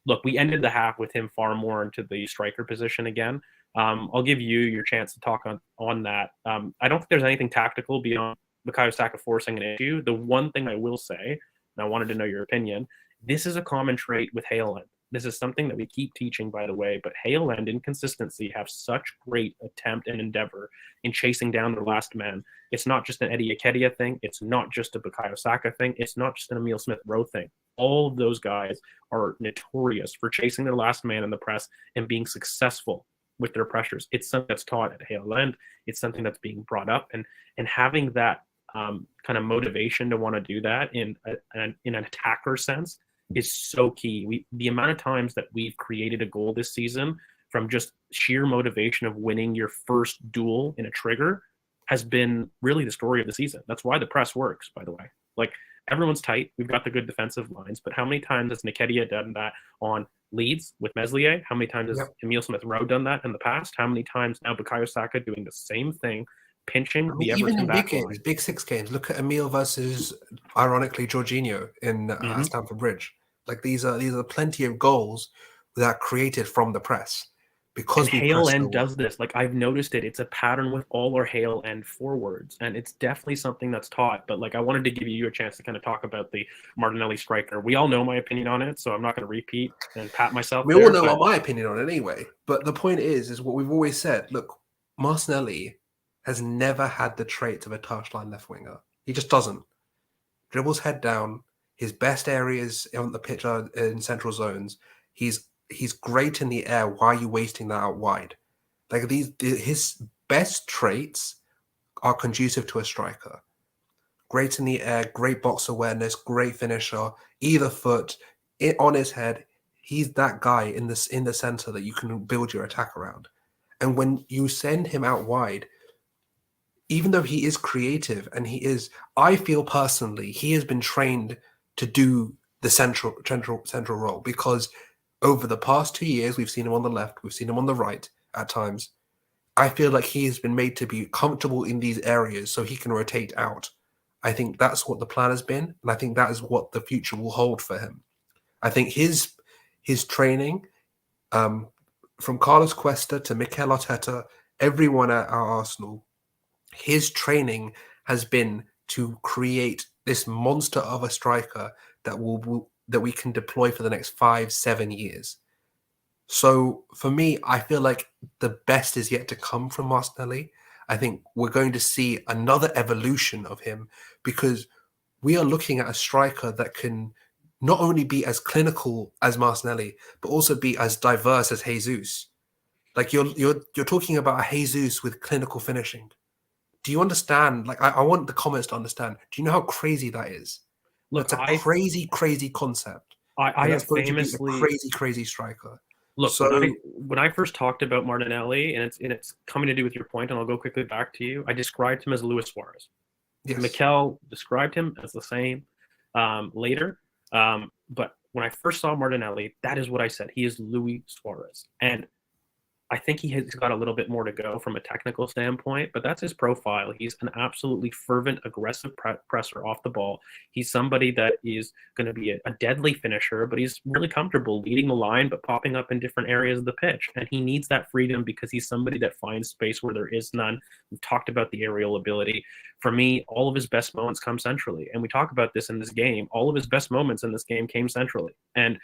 Speaker 2: look, we ended the half with him far more into the striker position again. I'll give you your chance to talk on that. I don't think there's anything tactical beyond Bukayo Saka forcing an issue. The one thing I will say, and I wanted to know your opinion, this is a common trait with Hale End. This is something that we keep teaching, by the way, but Hale and inconsistency have such great attempt and endeavor in chasing down their last man. It's not just an Eddie Nketiah thing. It's not just a Bukayo Saka thing. It's not just an Emile Smith-Rowe thing. All of those guys are notorious for chasing their last man in the press and being successful with their pressures. It's something that's taught at Hale End. It's something that's being brought up, and having that kind of motivation to want to do that in an attacker sense is so key. The amount of times that we've created a goal this season from just sheer motivation of winning your first duel in a trigger has been really the story of the season. That's why the press works, by the way. Like, everyone's tight. We've got the good defensive lines, but how many times has Nketiah done that on Leeds with Meslier? How many times has Emile Smith-Rowe done that in the past? How many times now Bukayo Saka doing the same thing, pinching the Everton
Speaker 1: even
Speaker 2: back
Speaker 1: big games, big 6 games. Look at Emile versus, ironically, Jorginho in Stamford Bridge. Like, these are plenty of goals that are created from the press. because
Speaker 2: And
Speaker 1: we
Speaker 2: Hale
Speaker 1: press so
Speaker 2: End
Speaker 1: well.
Speaker 2: does this. Like, I've noticed it. It's a pattern with all our Hale End forwards, and it's definitely something that's taught. But like, I wanted to give you a chance to kind of talk about the Martinelli striker. We all know my opinion on it, so I'm not going to repeat and pat myself
Speaker 1: We all
Speaker 2: there.
Speaker 1: know
Speaker 2: But
Speaker 1: what my opinion on it anyway. But the point is what we've always said. Look, Martinelli has never had the traits of a touchline left winger. He just doesn't. Dribbles head down. His best areas on the pitch are in central zones. He's great in the air. Why are you wasting that out wide? Like his best traits are conducive to a striker. Great in the air, great box awareness, great finisher, either foot, on his head. He's that guy in the center that you can build your attack around. And when you send him out wide, even though he is creative and I feel personally, he has been trained to do the central role because over the past 2 years, we've seen him on the left, we've seen him on the right at times. I feel like he has been made to be comfortable in these areas so he can rotate out. I think that's what the plan has been, and I think that is what the future will hold for him. I think his training, from Carlos Cuesta to Mikel Arteta, everyone at our Arsenal, his training has been to create this monster of a striker that we can deploy for the next 5-7 years. So for me, I feel like the best is yet to come from Martinelli. I think we're going to see another evolution of him because we are looking at a striker that can not only be as clinical as Martinelli, but also be as diverse as Jesus. Like you're talking about a Jesus with clinical finishing. Do you understand? Like I want the comments to understand. Do you know how crazy that is?
Speaker 2: look,
Speaker 1: That's a crazy, crazy concept.
Speaker 2: I
Speaker 1: And that's
Speaker 2: have
Speaker 1: going to be a
Speaker 2: famously
Speaker 1: crazy, crazy striker.
Speaker 2: look
Speaker 1: So
Speaker 2: when I first talked about Martinelli, and it's coming to do with your point, and I'll go quickly back to you. I described him as Luis Suarez.
Speaker 1: yes.
Speaker 2: Mikel described him as the same later. But when I first saw Martinelli, that is what I said. He is Luis Suarez. And I think he has got a little bit more to go from a technical standpoint, but that's his profile. He's an absolutely fervent, aggressive presser off the ball. He's somebody that is going to be a deadly finisher, but he's really comfortable leading the line, but popping up in different areas of the pitch. And he needs that freedom because he's somebody that finds space where there is none. We've talked about the aerial ability. For me, all of his best moments come centrally. And we talk about this in this game. All of his best moments in this game came centrally. And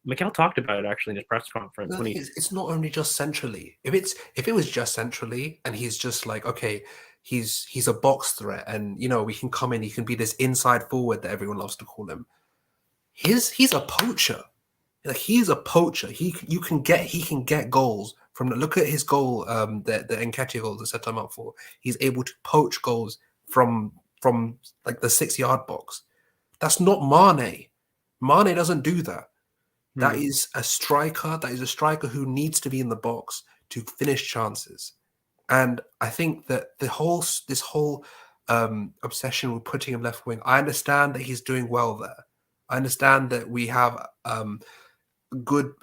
Speaker 2: Mikel talked about it actually in his press conference when
Speaker 1: it's not only just centrally. If it was just centrally and he's just like, okay, he's a box threat and we can come in, he can be this inside forward that everyone loves to call him. He's a poacher. Like he's a poacher. He can get goals from look at his goal, the Nketiah goal that set him up for. He's able to poach goals from like the 6-yard box. That's not Mane. Mane doesn't do that. That is a striker. That is a striker who needs to be in the box to finish chances. And I think that this whole obsession with putting him left wing, I understand that he's doing well there. I understand that we have good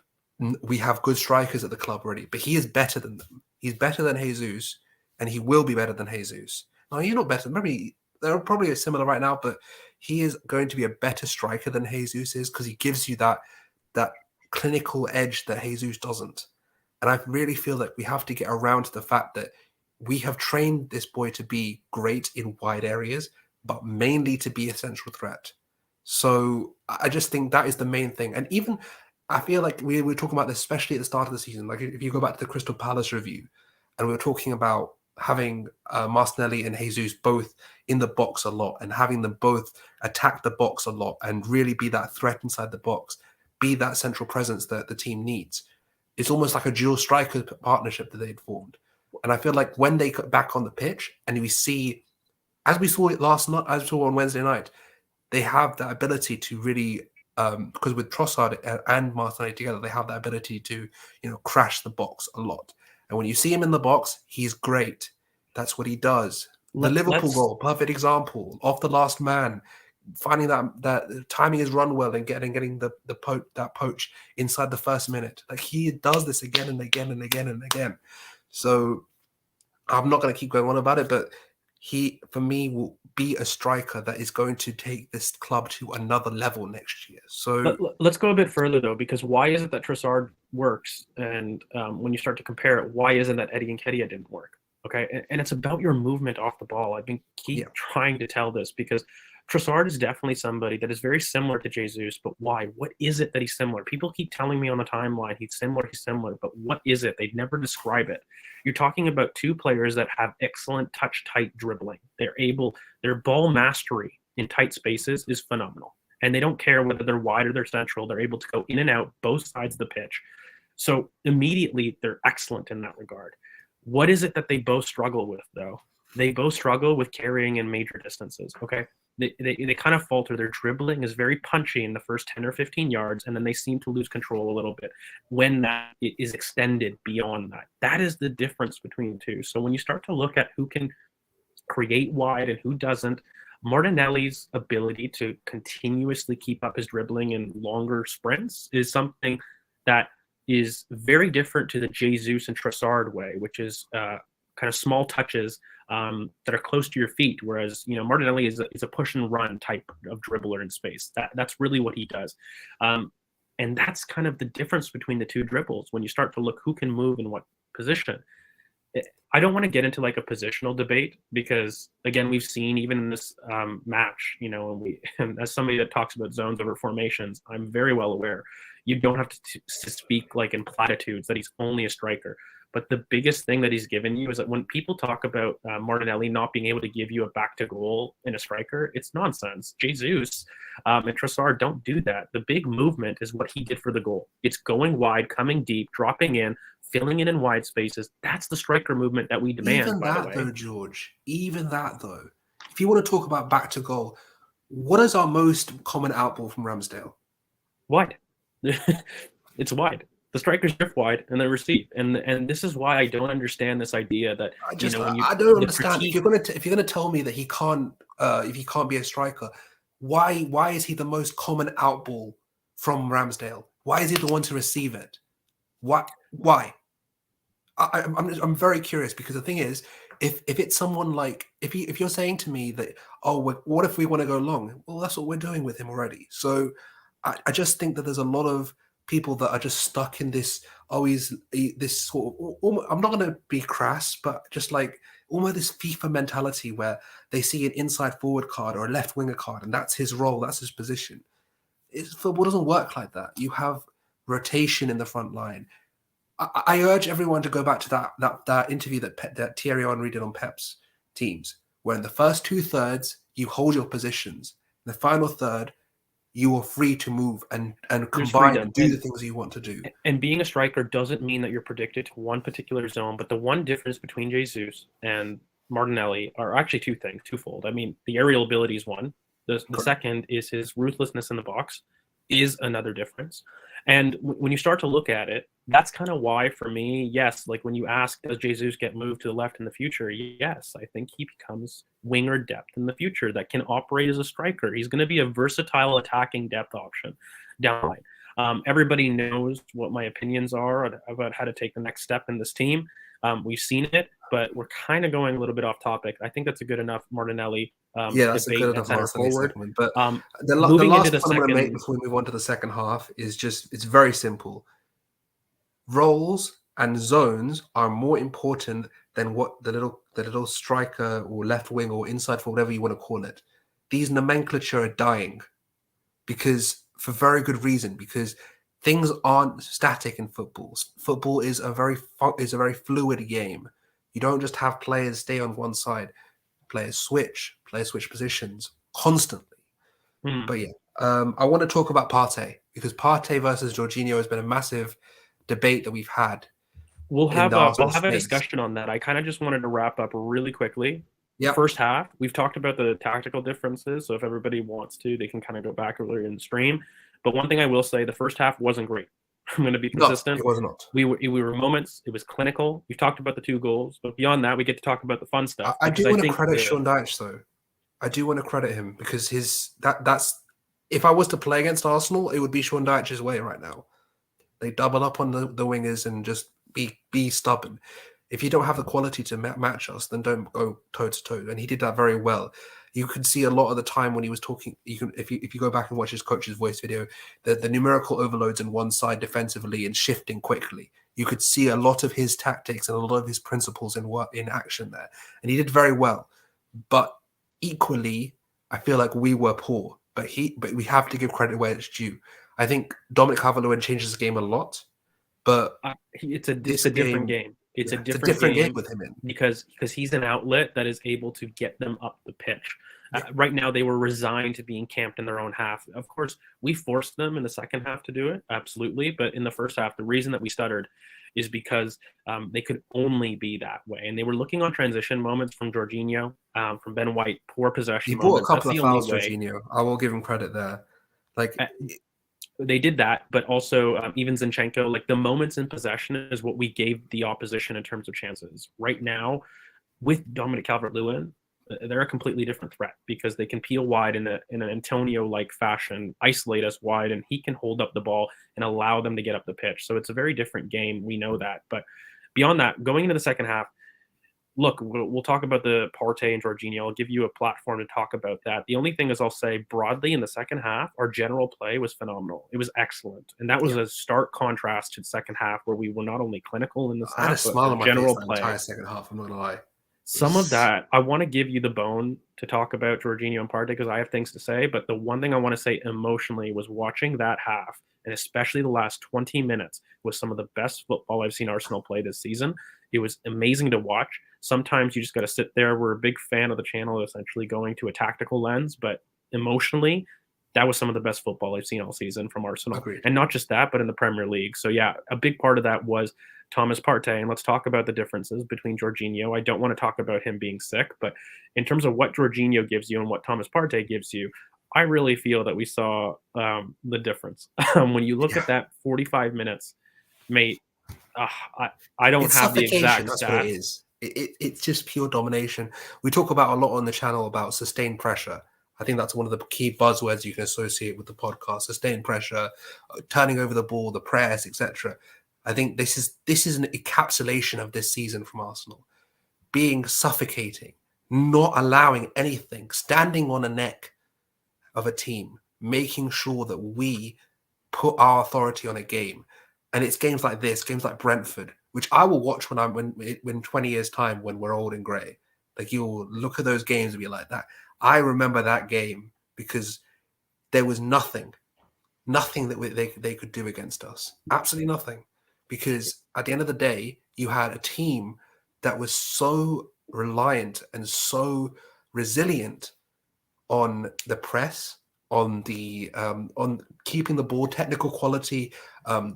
Speaker 1: strikers at the club already, but he is better than them. He's better than Jesus, and he will be better than Jesus. Now he's not better. Maybe they're probably similar right now, but he is going to be a better striker than Jesus is because he gives you that clinical edge that Jesus doesn't. And I really feel that we have to get around to the fact that we have trained this boy to be great in wide areas, but mainly to be a central threat. So I just think that is the main thing. And even I feel like we were talking about this, especially at the start of the season. Like if you go back to the Crystal Palace review, and we were talking about having Martinelli and Jesus both in the box a lot and having them both attack the box a lot and really be that threat inside the box, be that central presence that the team needs. It's almost like a dual striker partnership that they'd formed. And I feel like when they got back on the pitch and we see, as we saw it last night, as we saw on Wednesday night, they have that ability to really, because with Trossard and Martinelli together, they have that ability to, crash the box a lot. And when you see him in the box, he's great. That's what he does. The Liverpool goal, perfect example, off the last man, finding that timing his run well and getting that poach inside the first minute. Like he does this again and again and again and again. So I'm not going to keep going on about it, but he, for me, will be a striker that is going to take this club to another level next year. So
Speaker 2: Let's go a bit further though, because why is it that Trossard works, and when you start to compare it, why isn't that Eddie Nketiah didn't work? Okay, and it's about your movement off the ball. I've been trying to tell this because Trossard is definitely somebody that is very similar to Jesus, but why? What is it that he's similar? People keep telling me on the timeline he's similar, but what is it? They never describe it. You're talking about two players that have excellent touch-tight dribbling. Their ball mastery in tight spaces is phenomenal. And they don't care whether they're wide or they're central. They're able to go in and out both sides of the pitch. So immediately they're excellent in that regard. What is it that they both struggle with, though? They both struggle with carrying in major distances, okay? They kind of falter. Their dribbling is very punchy in the first 10 or 15 yards, and then they seem to lose control a little bit when that is extended beyond that. That is the difference between the two. So when you start to look at who can create wide and who doesn't, Martinelli's ability to continuously keep up his dribbling in longer sprints is something that is very different to the Jesus and Trossard way, which is kind of small touches that are close to your feet, whereas Martinelli is a push and run type of dribbler in space. That's really what he does. And that's kind of the difference between the two dribbles when you start to look who can move in what position. I don't want to get into like a positional debate because, again, we've seen even in this match, and as somebody that talks about zones over formations, I'm very well aware you don't have to speak like in platitudes that he's only a striker. But the biggest thing that he's given you is that when people talk about Martinelli not being able to give you a back to goal in a striker, it's nonsense. Jesus and Trossard don't do that. The big movement is what he did for the goal. It's going wide, coming deep, dropping in, filling it in wide spaces. That's the striker movement that we demand.
Speaker 1: Even that, though, George, even that, though, if you want to talk about back to goal, what is our most common outball from Ramsdale?
Speaker 2: Wide. It's wide. The strikers drift wide and they receive, and this is why I don't understand this idea that
Speaker 1: I don't understand. If you're gonna tell me that he can't, if he can't be a striker, why is he the most common outball from Ramsdale? Why is he the one to receive it? Why? I'm very curious because the thing is, if it's someone like if you're saying to me that what if we want to go long? Well, that's what we're doing with him already. So I just think that there's a lot of people that are just stuck in this this sort of, I'm not going to be crass, but just like almost this FIFA mentality where they see an inside forward card or a left winger card and that's his role, that's his position. Football doesn't work like that. You have rotation in the front line. I urge everyone to go back to that interview that Thierry Henry did on Pep's teams, where in the first 2/3 you hold your positions, in the final third you are free to move and combine and do the things you want to do.
Speaker 2: And being a striker doesn't mean that you're predicted to one particular zone, but the one difference between Jesus and Martinelli are actually two things, twofold. I mean, the aerial ability is one. The second is his ruthlessness in the box is another difference. And when you start to look at it, that's kind of why, for me, yes, like when you ask, does Jesus get moved to the left in the future? Yes, I think he becomes winger depth in the future that can operate as a striker. He's going to be a versatile attacking depth option down the line. Everybody knows what my opinions are about how to take the next step in this team. We've seen it, but we're kind of going a little bit off topic. I think that's a good enough Martinelli
Speaker 1: that's
Speaker 2: debate
Speaker 1: a good enough answer
Speaker 2: forward.
Speaker 1: Segment. But the last point I'm going to make before we move on to the second half is it's very simple. Roles and zones are more important than what the little striker or left wing or inside for whatever you want to call it. These nomenclature are dying because for very good reason, because things aren't static in football. Football is a very fluid game. You don't just have players stay on one side. Players switch positions constantly. But yeah, I want to talk about Partey because Partey versus Jorginho has been a massive debate that we've had.
Speaker 2: We'll have a discussion on that. I kind of just wanted to wrap up really quickly.
Speaker 1: Yep.
Speaker 2: First half, we've talked about the tactical differences. So if everybody wants to, they can kind of go back earlier in the stream. But one thing I will say, the first half wasn't great. I'm going to be consistent.
Speaker 1: No, it was not.
Speaker 2: We were moments. It was clinical. We've talked about the 2 goals, but beyond that, we get to talk about the fun stuff.
Speaker 1: I do want to credit Sean Dyche, though. I do want to credit him because that's if I was to play against Arsenal, it would be Sean Dyche's way right now. They double up on the wingers and just be stubborn. If you don't have the quality to match us, then don't go toe to toe. And he did that very well. You could see a lot of the time when he was talking. If you go back and watch his coach's voice video, the numerical overloads on one side defensively and shifting quickly. You could see a lot of his tactics and a lot of his principles in action there, and he did very well. But equally, I feel like we were poor. But we have to give credit where it's due. I think Dominic Calvert-Lewin changes the game a lot, but
Speaker 2: it's a different game. It's a different
Speaker 1: game with him in,
Speaker 2: because he's an outlet that is able to get them up the pitch. Right now, they were resigned to being camped in their own half. Of course, we forced them in the second half to do it, absolutely. But in the first half, the reason that we stuttered is because they could only be that way. And they were looking on transition moments from Jorginho, from Ben White, poor possession moments.
Speaker 1: He brought a couple of fouls, Jorginho. I will give him credit there.
Speaker 2: They did that, but also even Zinchenko, like the moments in possession is what we gave the opposition in terms of chances. Right now, with Dominic Calvert-Lewin, they're a completely different threat because they can peel wide in an Antonio-like fashion, isolate us wide, and he can hold up the ball and allow them to get up the pitch. So it's a very different game. We know that. But beyond that, going into the second half, look, we'll talk about the Partey and Jorginho. I'll give you a platform to talk about that. The only thing is I'll say broadly in the second half, our general play was phenomenal. It was excellent. And that was a stark contrast to the second half where we were not only clinical in the
Speaker 1: I had a smile on my
Speaker 2: general
Speaker 1: face
Speaker 2: play.
Speaker 1: The entire second half, I'm not going to lie.
Speaker 2: Some of that, I want to give you the bone to talk about Jorginho and Partey because I have things to say. But the one thing I want to say emotionally was watching that half, and especially the last 20 minutes, was some of the best football I've seen Arsenal play this season. It was amazing to watch. Sometimes you just got to sit there. We're a big fan of the channel, essentially going to a tactical lens, but emotionally, that was some of the best football I've seen all season from Arsenal.
Speaker 1: Agreed.
Speaker 2: And not just that, but in the Premier League. So yeah, a big part of that was Thomas Partey. And let's talk about the differences between Jorginho. I don't want to talk about him being sick, but in terms of what Jorginho gives you and what Thomas Partey gives you, I really feel that we saw the difference. When you look at that 45 minutes, mate, I don't have the exact
Speaker 1: that's
Speaker 2: stats.
Speaker 1: What it is. It's just pure domination. We talk about a lot on the channel about sustained pressure. I think that's one of the key buzzwords you can associate with the podcast: sustained pressure, turning over the ball, the press, etc. I think this is an encapsulation of this season from Arsenal, being suffocating, not allowing anything, standing on the neck of a team, making sure that we put our authority on a game. And it's games like this, games like Brentford, which I will watch when 20 years time, when we're old and grey. Like, you'll look at those games and be like that. I remember that game because there was nothing that they could do against us. Absolutely nothing. Because at the end of the day, you had a team that was so reliant and so resilient on the press, on the on keeping the ball, technical quality,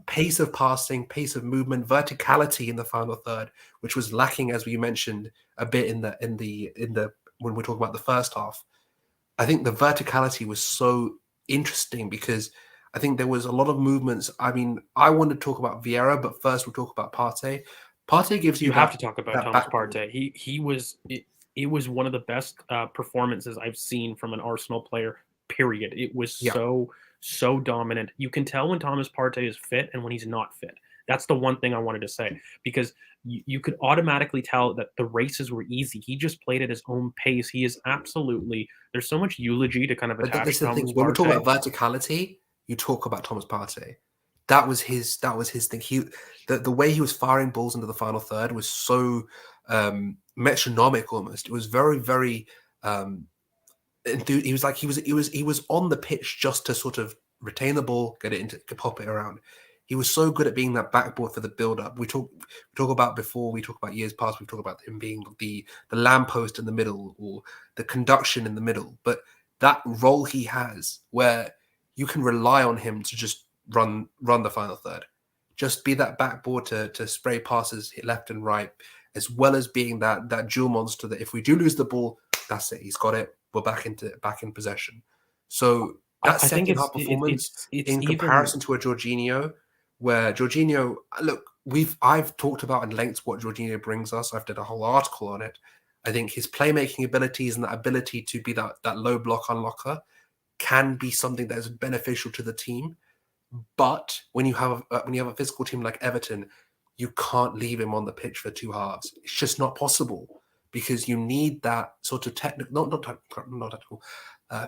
Speaker 1: pace of passing, pace of movement, verticality in the final third, which was lacking, as we mentioned a bit in the when we're talking about the first half. I think the verticality was so interesting because I think there was a lot of movements. I mean, I want to talk about Vieira, but first we'll talk about Partey. Partey gives you
Speaker 2: have to talk about Thomas Partey. He was it was one of the best performances I've seen from an Arsenal player. Period. It was so dominant. You can tell when Thomas Partey is fit and when he's not fit. That's the one thing I wanted to say, because you could automatically tell that the races were easy. He just played at his own pace. He is absolutely, there's so much eulogy to kind of attach to Thomas Partey.
Speaker 1: When we talk about verticality, you talk about Thomas Partey. That was his thing. The way he was firing balls into the final third was so metronomic almost. It was very, very he was on the pitch just to sort of retain the ball, get it into, pop it around. He was so good at being that backboard for the build-up. We talk about years past, we talk about him being the lamppost in the middle or the conduction in the middle. But that role he has where you can rely on him to just run the final third. Just be that backboard to spray passes left and right, as well as being that dual monster that if we do lose the ball, that's it. He's got it. We're back in possession. So that second half performance in comparison to a Jorginho, where Jorginho, look, I've talked about in length what Jorginho brings us. I've did a whole article on it. I think his playmaking abilities and that ability to be that low block unlocker can be something that is beneficial to the team. But when you have a physical team like Everton, you can't leave him on the pitch for two halves. It's just not possible, because you need that sort of technical, not technical,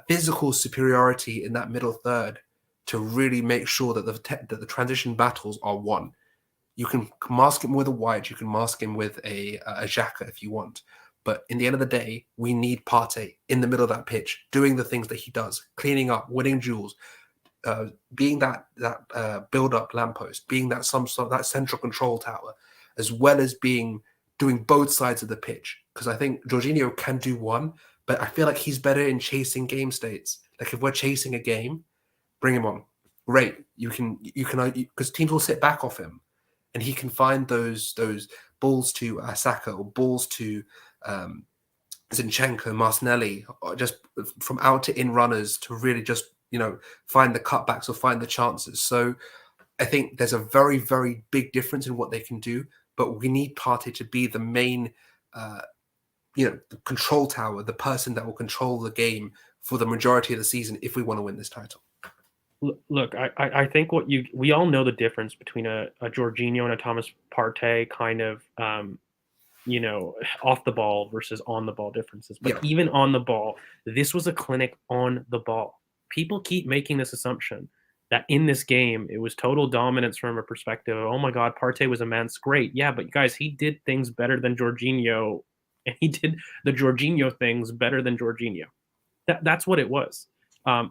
Speaker 1: physical superiority in that middle third to really make sure that the transition battles are won. You can mask him with a White, you can mask him with a Xhaka if you want. But in the end of the day, we need Partey in the middle of that pitch, doing the things that he does, cleaning up, winning duels, being that build-up lamppost, being that that central control tower, as well as doing both sides of the pitch. Because I think Jorginho can do one, but I feel like he's better in chasing game states. Like if we're chasing a game, bring him on. Great, you can because teams will sit back off him, and he can find those balls to Saka or balls to Zinchenko, Martinelli, or just from out to in runners to really just find the cutbacks or find the chances. So I think there's a very, very big difference in what they can do, but we need Partey to be the main, the control tower, the person that will control the game for the majority of the season if we want to win this title.
Speaker 2: Look, I think we all know the difference between a Jorginho and a Thomas Partey kind of, off the ball versus on the ball differences. But even on the ball, this was a clinic on the ball. People keep making this assumption that in this game, it was total dominance from a perspective of, oh my God, Partey was immense. Great. Yeah, but guys, he did things better than Jorginho, and he did the Jorginho things better than Jorginho. That's what it was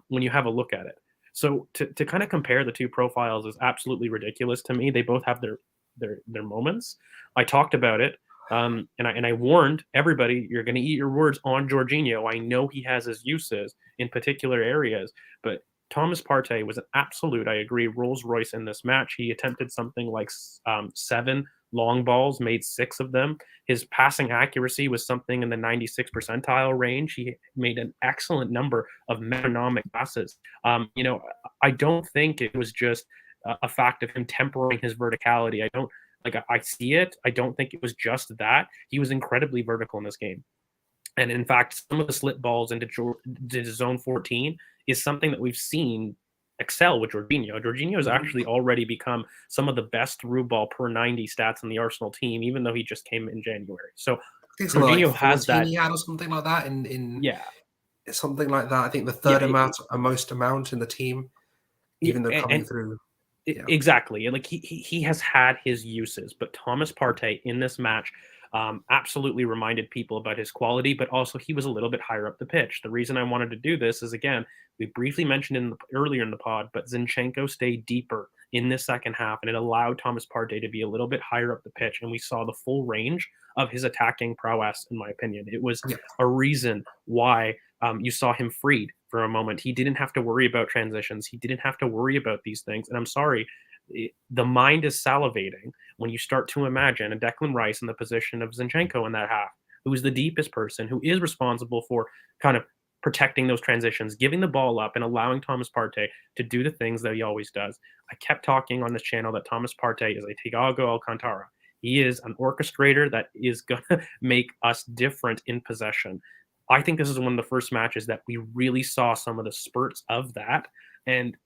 Speaker 2: when you have a look at it. So to kind of compare the two profiles is absolutely ridiculous to me. They both have their moments. I talked about it. And I warned everybody, you're going to eat your words on Jorginho. I know he has his uses in particular areas, but Thomas Partey was an absolute, I agree, Rolls Royce in this match. He attempted something like 7 long balls, made 6 of them. His passing accuracy was something in the 96th percentile range. He made an excellent number of metronomic passes. I don't think it was just a fact of him tempering his verticality. I see it. I don't think it was just that. He was incredibly vertical in this game. And in fact, some of the slip balls into zone 14 is something that we've seen excel with Jorginho. Jorginho has actually already become some of the best through ball per 90 stats in the Arsenal team, even though he just came in January. So Jorginho has that.
Speaker 1: He had or something like that something like that. I think the third most amount in the team, even though coming through.
Speaker 2: Exactly. Like he has had his uses, but Thomas Partey in this match absolutely reminded people about his quality, but also he was a little bit higher up the pitch. The reason I wanted to do this is, again, we briefly mentioned earlier in the pod, but Zinchenko stayed deeper in this second half, and it allowed Thomas Partey to be a little bit higher up the pitch, and we saw the full range of his attacking prowess, in my opinion. It was a reason why you saw him freed for a moment. He didn't have to worry about transitions. He didn't have to worry about these things. And I'm sorry, the mind is salivating when you start to imagine a Declan Rice in the position of Zinchenko in that half, who is the deepest person, who is responsible for kind of protecting those transitions, giving the ball up and allowing Thomas Partey to do the things that he always does. I kept talking on this channel that Thomas Partey is a Thiago Alcantara. He is an orchestrator that is going to make us different in possession. I think this is one of the first matches that we really saw some of the spurts of that, and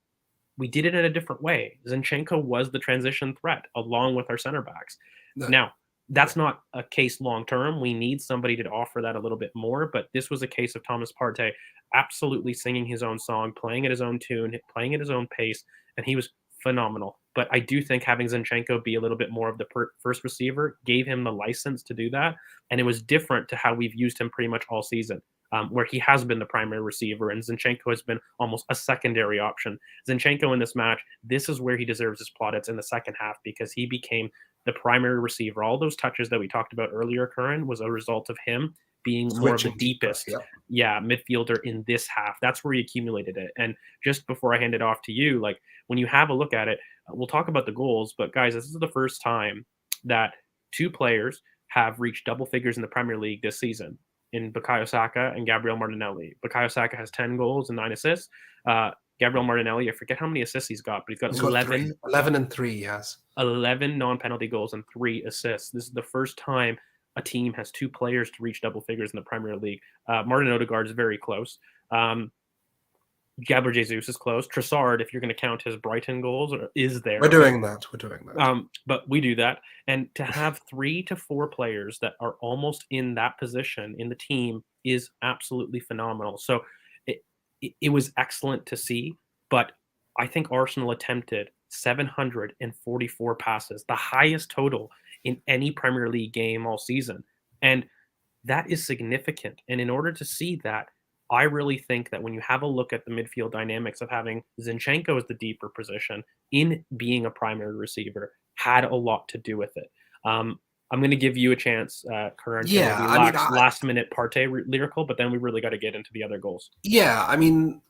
Speaker 2: we did it in a different way. Zinchenko was the transition threat along with our center backs. Now, that's not a case long term. We need somebody to offer that a little bit more, but this was a case of Thomas Partey absolutely singing his own song, playing at his own tune, playing at his own pace, and he was phenomenal. But I do think having Zinchenko be a little bit more of the first receiver gave him the license to do that, and it was different to how we've used him pretty much all season, where he has been the primary receiver, and Zinchenko has been almost a secondary option. Zinchenko in this match, this is where he deserves his plaudits in the second half, because he became the primary receiver. All those touches that we talked about earlier, Curran, was a result of him being more of the deepest midfielder in this half. That's where he accumulated it. And just before I hand it off to you, like when you have a look at it, we'll talk about the goals, but guys, this is the first time that 2 players have reached double figures in the Premier League this season, in Bukayo Saka and Gabriel Martinelli. Bukayo Saka has 10 goals and 9 assists. Gabriel Martinelli, I forget how many assists he's got, but he's got 11
Speaker 1: and 3, yes.
Speaker 2: 11 non-penalty goals and 3 assists. This is the first time a team has 2 players to reach double figures in the Premier League. Martin Odegaard is very close. Gabriel Jesus is close. Trossard, if you're going to count his Brighton goals, is there.
Speaker 1: We're doing that. We're doing that.
Speaker 2: But we do that. And to have 3 to 4 players that are almost in that position in the team is absolutely phenomenal. So it was excellent to see. But I think Arsenal attempted 744 passes, the highest total in any Premier League game all season. And that is significant. And in order to see that, I really think that when you have a look at the midfield dynamics of having Zinchenko as the deeper position in being a primary receiver had a lot to do with it. I'm going to give you a chance, Karan, to maybe last minute Partey lyrical, but then we really got to get into the other goals.
Speaker 1: Yeah, I mean,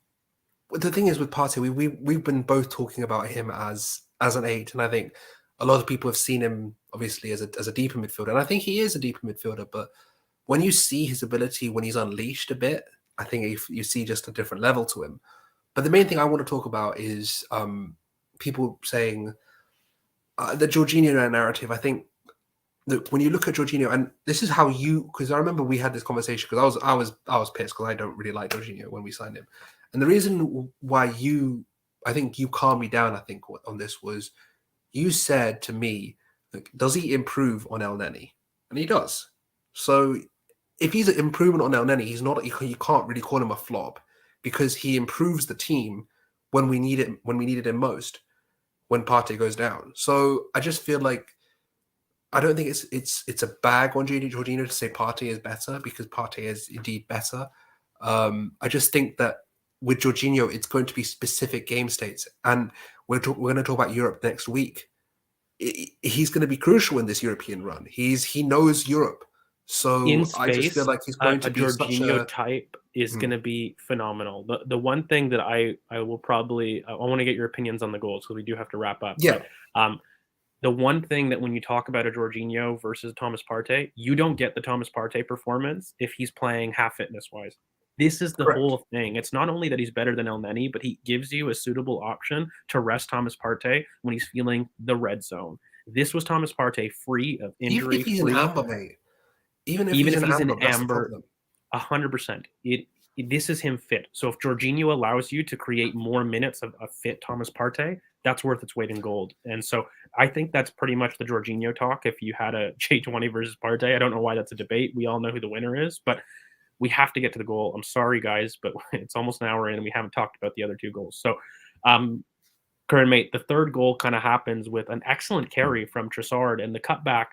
Speaker 1: the thing is with Partey, we've been both talking about him as an 8, and I think a lot of people have seen him obviously as a deeper midfielder, and I think he is a deeper midfielder. But when you see his ability when he's unleashed a bit, I think you see just a different level to him. But the main thing I want to talk about is people saying the Jorginho narrative. I think that when you look at Jorginho, and this is how because I remember we had this conversation because I was pissed because I don't really like Jorginho when we signed him, and the reason why I think you calmed me down, I think on this was you said to me, like, does he improve on El Neni? And he does. So if he's an improvement on El Neni, he's not. You can't really call him a flop because he improves the team when we needed him most, when Partey goes down. So I just feel like I don't think it's a bag on Jorginho to say Partey is better because Partey is indeed better. I just think that with Jorginho, it's going to be specific game states, and we're going to talk about Europe next week. He's going to be crucial in this European run. He knows Europe. So
Speaker 2: in space,
Speaker 1: I just feel like he's going to be
Speaker 2: Jorginho type is going to be phenomenal. The one thing that I will probably I want to get your opinions on the goals because we do have to wrap up.
Speaker 1: Yeah.
Speaker 2: But, the one thing that when you talk about a Jorginho versus Thomas Partey, you don't get the Thomas Partey performance if he's playing half fitness wise. This is the whole thing. It's not only that he's better than El Neni, but he gives you a suitable option to rest Thomas Partey when he's feeling the red zone. This was Thomas Partey free of injury.
Speaker 1: Even if he's an amber, mate. Even if he's an amber,
Speaker 2: 100%. This is him fit. So if Jorginho allows you to create more minutes of fit Thomas Partey, that's worth its weight in gold. And so I think that's pretty much the Jorginho talk. If you had a J20 versus Partey, I don't know why that's a debate. We all know who the winner is, but we have to get to the goal. I'm sorry, guys, but it's almost an hour in and we haven't talked about the other 2 goals. So, Current mate, the third goal kind of happens with an excellent carry from Trossard, and the cutback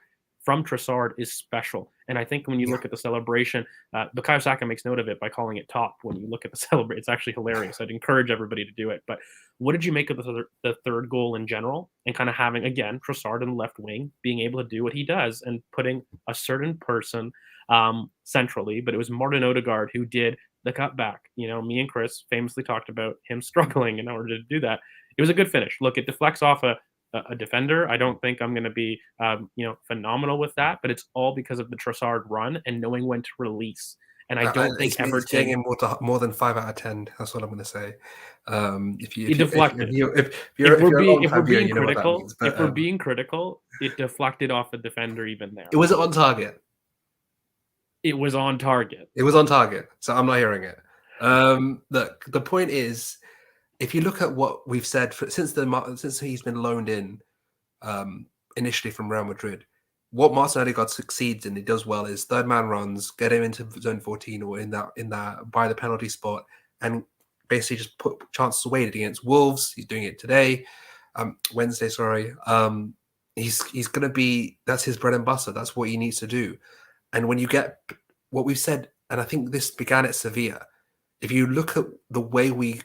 Speaker 2: from Trossard is special. And I think when you look at the celebration, Bukayo Saka makes note of it by calling it top. When you look at the celebration, it's actually hilarious. I'd encourage everybody to do it. But what did you make of the third goal in general? And kind of having, again, Trossard in the left wing, being able to do what he does and putting a certain person centrally. But it was Martin Odegaard who did the cutback. You know, me and Chris famously talked about him struggling in order to do that. It was a good finish. Look, it deflects off a defender. I don't think I'm going to be, phenomenal with that, but it's all because of the Trossard run and knowing when to release. And I don't think Everton
Speaker 1: getting him more than 5 out of 10. That's what I'm going to say.
Speaker 2: If we're being critical, it deflected off a defender even there.
Speaker 1: It was on target.
Speaker 2: It was on target.
Speaker 1: It was on target. So I'm not hearing it. Look, the point is, if you look at what we've said since he's been loaned in initially from Real Madrid, what Martinelli succeeds in, he does well, is third man runs, get him into zone 14 or in that by the penalty spot, and basically just put chances away against Wolves. He's doing it today, Wednesday. Sorry, he's going to be, that's his bread and butter. That's what he needs to do. And when you get what we've said, and I think this began at Sevilla. If you look at the way we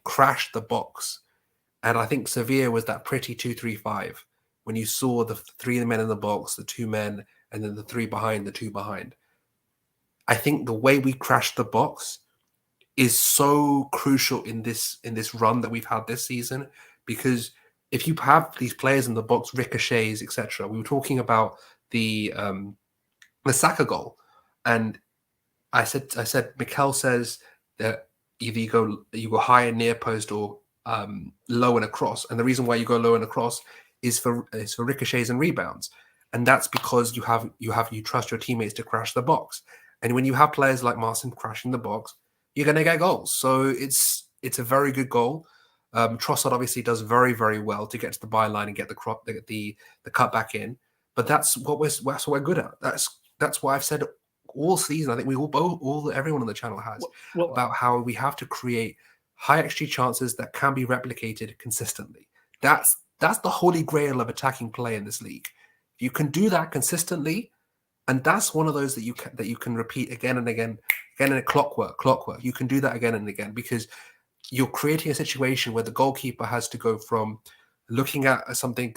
Speaker 1: crashed the box, and I think Sevilla was that pretty 2-3-5, when you saw the 3 men in the box, the 2 men, and then the 3 behind, the 2 behind. I think the way we crashed the box is so crucial in this run that we've had this season, because if you have these players in the box, ricochets, etc. We were talking about the Saka goal, and I said Mikel says that either you go high and near post or low and across, and the reason why you go low and across is for ricochets and rebounds, and that's because you trust your teammates to crash the box, and when you have players like Martin crashing the box, you're going to get goals. So it's it's a very good goal. Trossard obviously does very, very well to get to the byline and get the cut back in. But that's what we're good at. That's why I've said all season. I think we everyone on the channel has about how we have to create high XG chances that can be replicated consistently. That's the holy grail of attacking play in this league. You can do that consistently, and that's one of those that you can repeat again and again in a clockwork. You can do that again and again because you're creating a situation where the goalkeeper has to go from looking at something,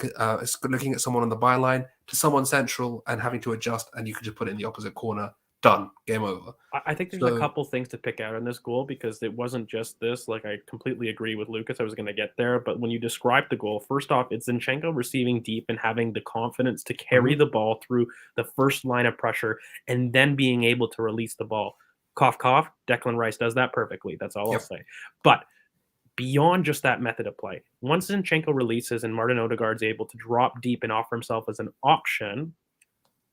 Speaker 1: looking at someone on the byline to someone central and having to adjust, and you can just put it in the opposite corner. Done. Game over.
Speaker 2: I think there's a couple things to pick out in this goal because it wasn't just this. Like, I completely agree with Lucas. I was going to get there. But when you describe the goal, first off, it's Zinchenko receiving deep and having the confidence to carry the ball through the first line of pressure and then being able to release the ball. Cough, cough. Declan Rice does that perfectly. That's all I'll say. But beyond just that method of play, once Zinchenko releases and Martin Odegaard's able to drop deep and offer himself as an option,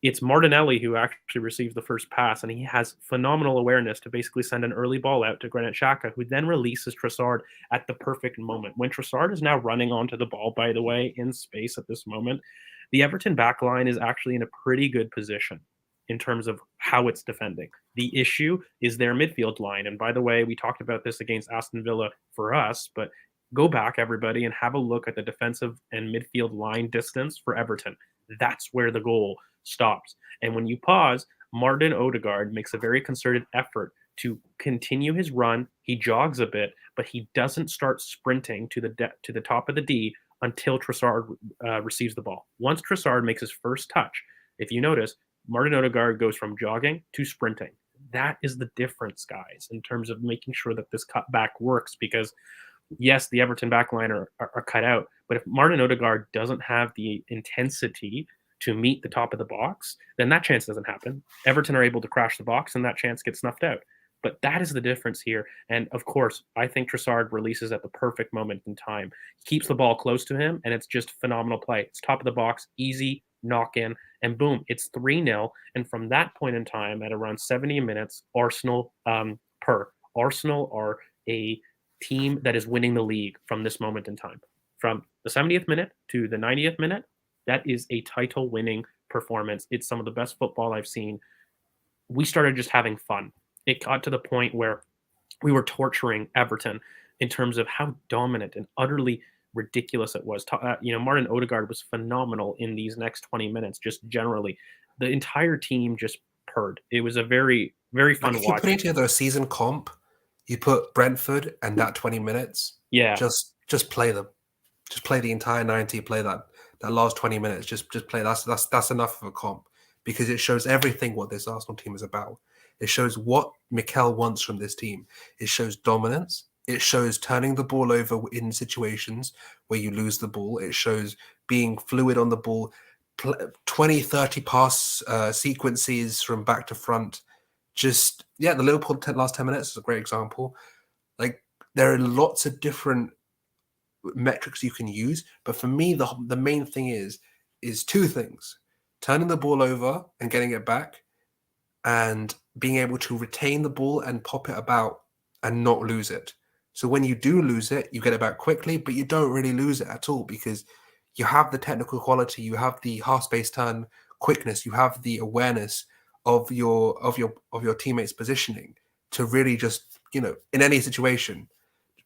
Speaker 2: it's Martinelli who actually receives the first pass, and he has phenomenal awareness to basically send an early ball out to Granit Xhaka, who then releases Trossard at the perfect moment. When Trossard is now running onto the ball, by the way, in space at this moment, the Everton backline is actually in a pretty good position in terms of how it's defending. The issue is their midfield line. And by the way, we talked about this against Aston Villa for us, but go back, everybody, and have a look at the defensive and midfield line distance for Everton. That's where the goal stops. And when you pause, Martin Odegaard makes a very concerted effort to continue his run. He jogs a bit, but he doesn't start sprinting to the top of the D until Trossard receives the ball. Once Trossard makes his first touch, if you notice, Martin Odegaard goes from jogging to sprinting. That is the difference, guys, in terms of making sure that this cutback works because yes, the Everton backline are cut out, but if Martin Odegaard doesn't have the intensity to meet the top of the box, then that chance doesn't happen. Everton are able to crash the box, and that chance gets snuffed out. But that is the difference here. And, of course, I think Trossard releases at the perfect moment in time. He keeps the ball close to him, and it's just phenomenal play. It's top of the box, easy, knock in, and boom, it's 3-0. And from that point in time, at around 70 minutes, Arsenal are a team that is winning the league from this moment in time. From the 70th minute to the 90th minute, that is a title-winning performance. It's some of the best football I've seen. We started just having fun. It got to the point where we were torturing Everton in terms of how dominant and utterly ridiculous it was. Martin Odegaard was phenomenal in these next 20 minutes, just generally. The entire team just purred. It was a very, very fun watch.
Speaker 1: If you're putting together a season comp, you put Brentford and that 20 minutes.
Speaker 2: Yeah.
Speaker 1: Just play them. Just play the entire 90, play that last 20 minutes. Just play. That's enough of a comp because it shows everything what this Arsenal team is about. It shows what Mikel wants from this team. It shows dominance. It shows turning the ball over in situations where you lose the ball. It shows being fluid on the ball, 20, 30 pass sequences from back to front. The Liverpool last 10 minutes is a great example. Like, there are lots of different metrics you can use, but for me, the main thing is two things: turning the ball over and getting it back, and being able to retain the ball and pop it about and not lose it. So when you do lose it, you get it back quickly, but you don't really lose it at all because you have the technical quality, you have the half space turn quickness, you have the awareness of your teammates' positioning to really just, in any situation,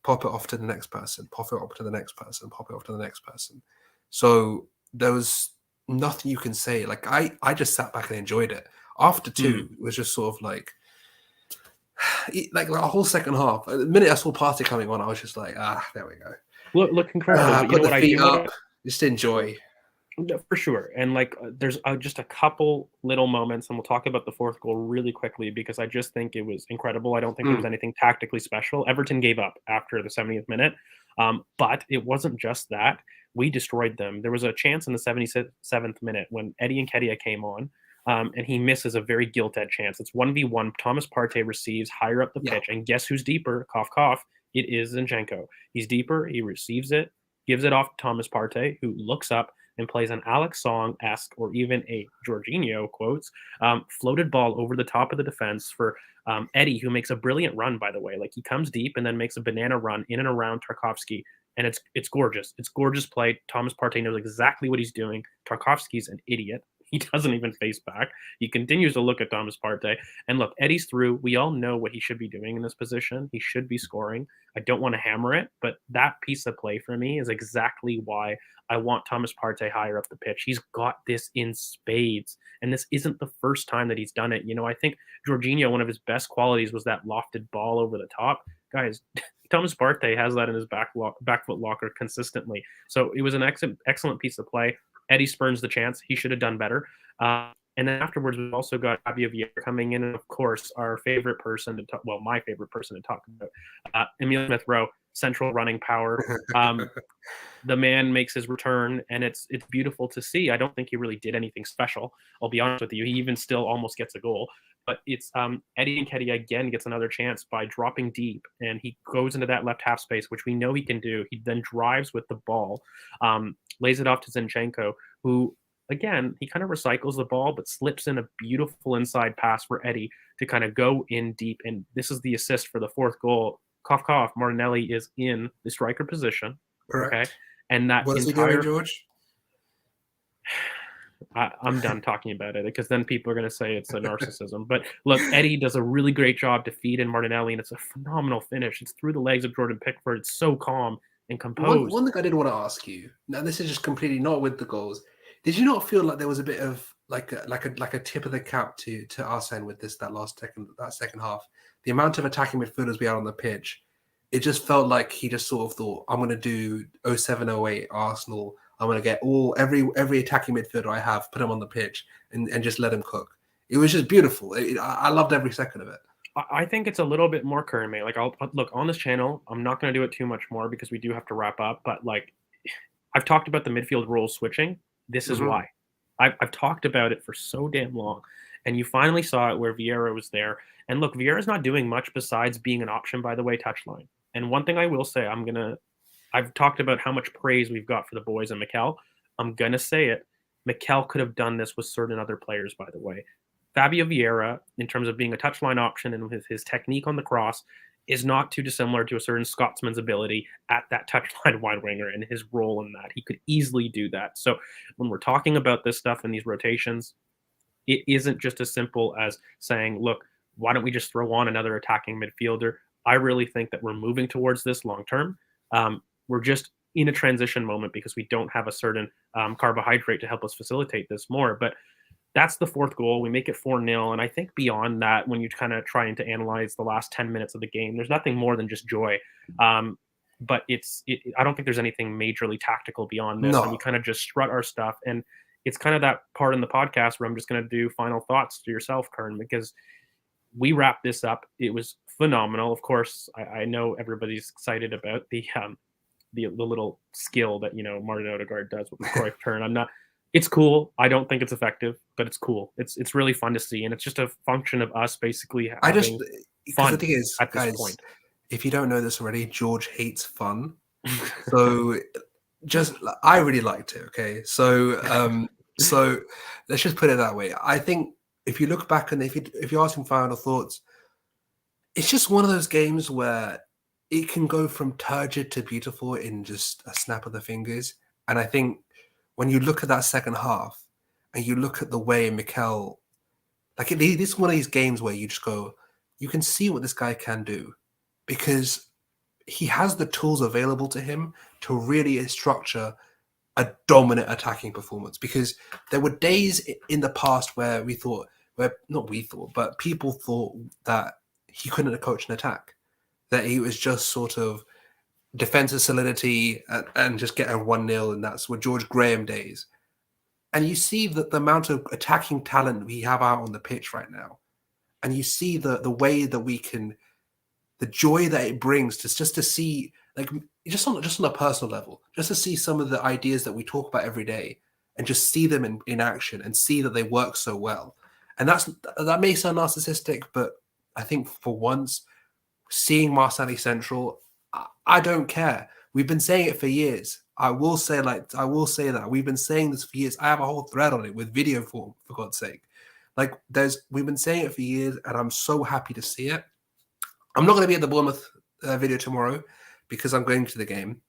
Speaker 1: pop it off to the next person, pop it off to the next person, pop it off to the next person. So there was nothing you can say. Like, I just sat back and enjoyed it. After two, it was just sort of like a whole second half. The minute I saw Partey coming on, I was just like, there we go.
Speaker 2: Look incredible.
Speaker 1: Put the feet up, just enjoy.
Speaker 2: For sure. And there's just a couple little moments, and we'll talk about the fourth goal really quickly because I just think it was incredible. I don't think there was anything tactically special. Everton gave up after the 70th minute, but it wasn't just that. We destroyed them. There was a chance in the 77th minute when Eddie Nketiah came on, and he misses a very gilt-edged chance. It's 1v1. Thomas Partey receives higher up the pitch, and guess who's deeper? Cough, cough. It is Zinchenko. He's deeper. He receives it, gives it off to Thomas Partey, who looks up, and plays an Alex Song-esque or even a Jorginho, quotes, floated ball over the top of the defense for Eddie, who makes a brilliant run, by the way. Like, he comes deep and then makes a banana run in and around Tarkowski, and it's gorgeous. It's gorgeous play. Thomas Partey knows exactly what he's doing. Tarkowski's an idiot. He doesn't even face back. He continues to look at Thomas Partey. And look, Eddie's through. We all know what he should be doing in this position. He should be scoring. I don't want to hammer it, but that piece of play for me is exactly why I want Thomas Partey higher up the pitch. He's got this in spades. And this isn't the first time that he's done it. You know, I think Jorginho, one of his best qualities was that lofted ball over the top. Guys, Thomas Partey has that in his back foot locker consistently. So it was an excellent piece of play. Eddie spurns the chance. He should have done better. And then afterwards, we've also got Fabio Vieira coming in, and of course, our favorite person to talk, well, my favorite person to talk about, Emile Smith-Rowe, central running power. The man makes his return, and it's beautiful to see. I don't think he really did anything special. I'll be honest with you. He even still almost gets a goal. But it's Eddie Nketiah again gets another chance by dropping deep, and he goes into that left half space, which we know he can do. He then drives with the ball, lays it off to Zinchenko, who, again, he kind of recycles the ball, but slips in a beautiful inside pass for Eddie to kind of go in deep. And this is the assist for the fourth goal. Cough, cough, Martinelli is in the striker position.
Speaker 1: Correct.
Speaker 2: Okay. And that
Speaker 1: what is he doing, George?
Speaker 2: I'm done talking about it because then people are going to say it's a narcissism. But look, Eddie does a really great job to feed in Martinelli, and it's a phenomenal finish. It's through the legs of Jordan Pickford. It's so calm and composed.
Speaker 1: One thing I did want to ask you, now this is just completely not with the goals. Did you not feel like there was a bit of like a tip of the cap to Arsene with that second half? The amount of attacking midfielders we had on the pitch, it just felt like he just sort of thought, I'm going to do 07-08 Arsenal. I'm going to get every attacking midfielder I have, put him on the pitch, and just let him cook. It was just beautiful. I loved every second of it.
Speaker 2: I think it's a little bit more current, mate. Like, I'll look on this channel. I'm not going to do it too much more because we do have to wrap up. But like, I've talked about the midfield roles switching. This is why. I've talked about it for so damn long, and you finally saw it where Vieira was there. And look, Vieira's not doing much besides being an option, by the way, touchline. And one thing I will say, I've talked about how much praise we've got for the boys and Mikel. I'm going to say it. Mikel could have done this with certain other players, by the way. Fabio Vieira, in terms of being a touchline option and with his technique on the cross, is not too dissimilar to a certain Scotsman's ability at that touchline wide winger and his role in that. He could easily do that. So when we're talking about this stuff and these rotations, it isn't just as simple as saying, look, why don't we just throw on another attacking midfielder? I really think that we're moving towards this long term. We're just in a transition moment because we don't have a certain carbohydrate to help us facilitate this more. But that's the fourth goal. We make it 4-0. And I think beyond that, when you're kind of trying to analyze the last 10 minutes of the game, there's nothing more than just joy. But I don't think there's anything majorly tactical beyond this. No. And we kind of just strut our stuff. And it's kind of that part in the podcast where I'm just going to do final thoughts to yourself, Kern, because we wrapped this up. It was phenomenal. Of course, I know everybody's excited about the little skill that, Martin Odegaard does with the Cruyff turn. It's cool. I don't think it's effective, but it's cool. It's really fun to see. And it's just a function of us basically having fun.
Speaker 1: The thing is,
Speaker 2: at this
Speaker 1: guys,
Speaker 2: point.
Speaker 1: If you don't know this already, George hates fun. So I really liked it. Okay. So, so let's just put it that way. I think if you look back and if you're asking final thoughts, it's just one of those games where it can go from turgid to beautiful in just a snap of the fingers. And I think when you look at that second half and you look at the way Mikel, this is one of these games where you just go, you can see what this guy can do because he has the tools available to him to really structure a dominant attacking performance. Because there were days in the past where but people thought that he couldn't coach an attack, that he was just sort of defensive solidity and just get a 1-0, and that's what George Graham days. And you see that the amount of attacking talent we have out on the pitch right now, and you see the way that we can, the joy that it brings just to see, like just on a personal level, just to see some of the ideas that we talk about every day, and just see them in action and see that they work so well. And that may sound narcissistic, but I think for once, seeing Marseille Central, I don't care. We've been saying it for years. I will say that we've been saying this for years. I have a whole thread on it with video form, for God's sake. Like we've been saying it for years, and I'm so happy to see it. I'm not going to be at the Bournemouth video tomorrow because I'm going to the game.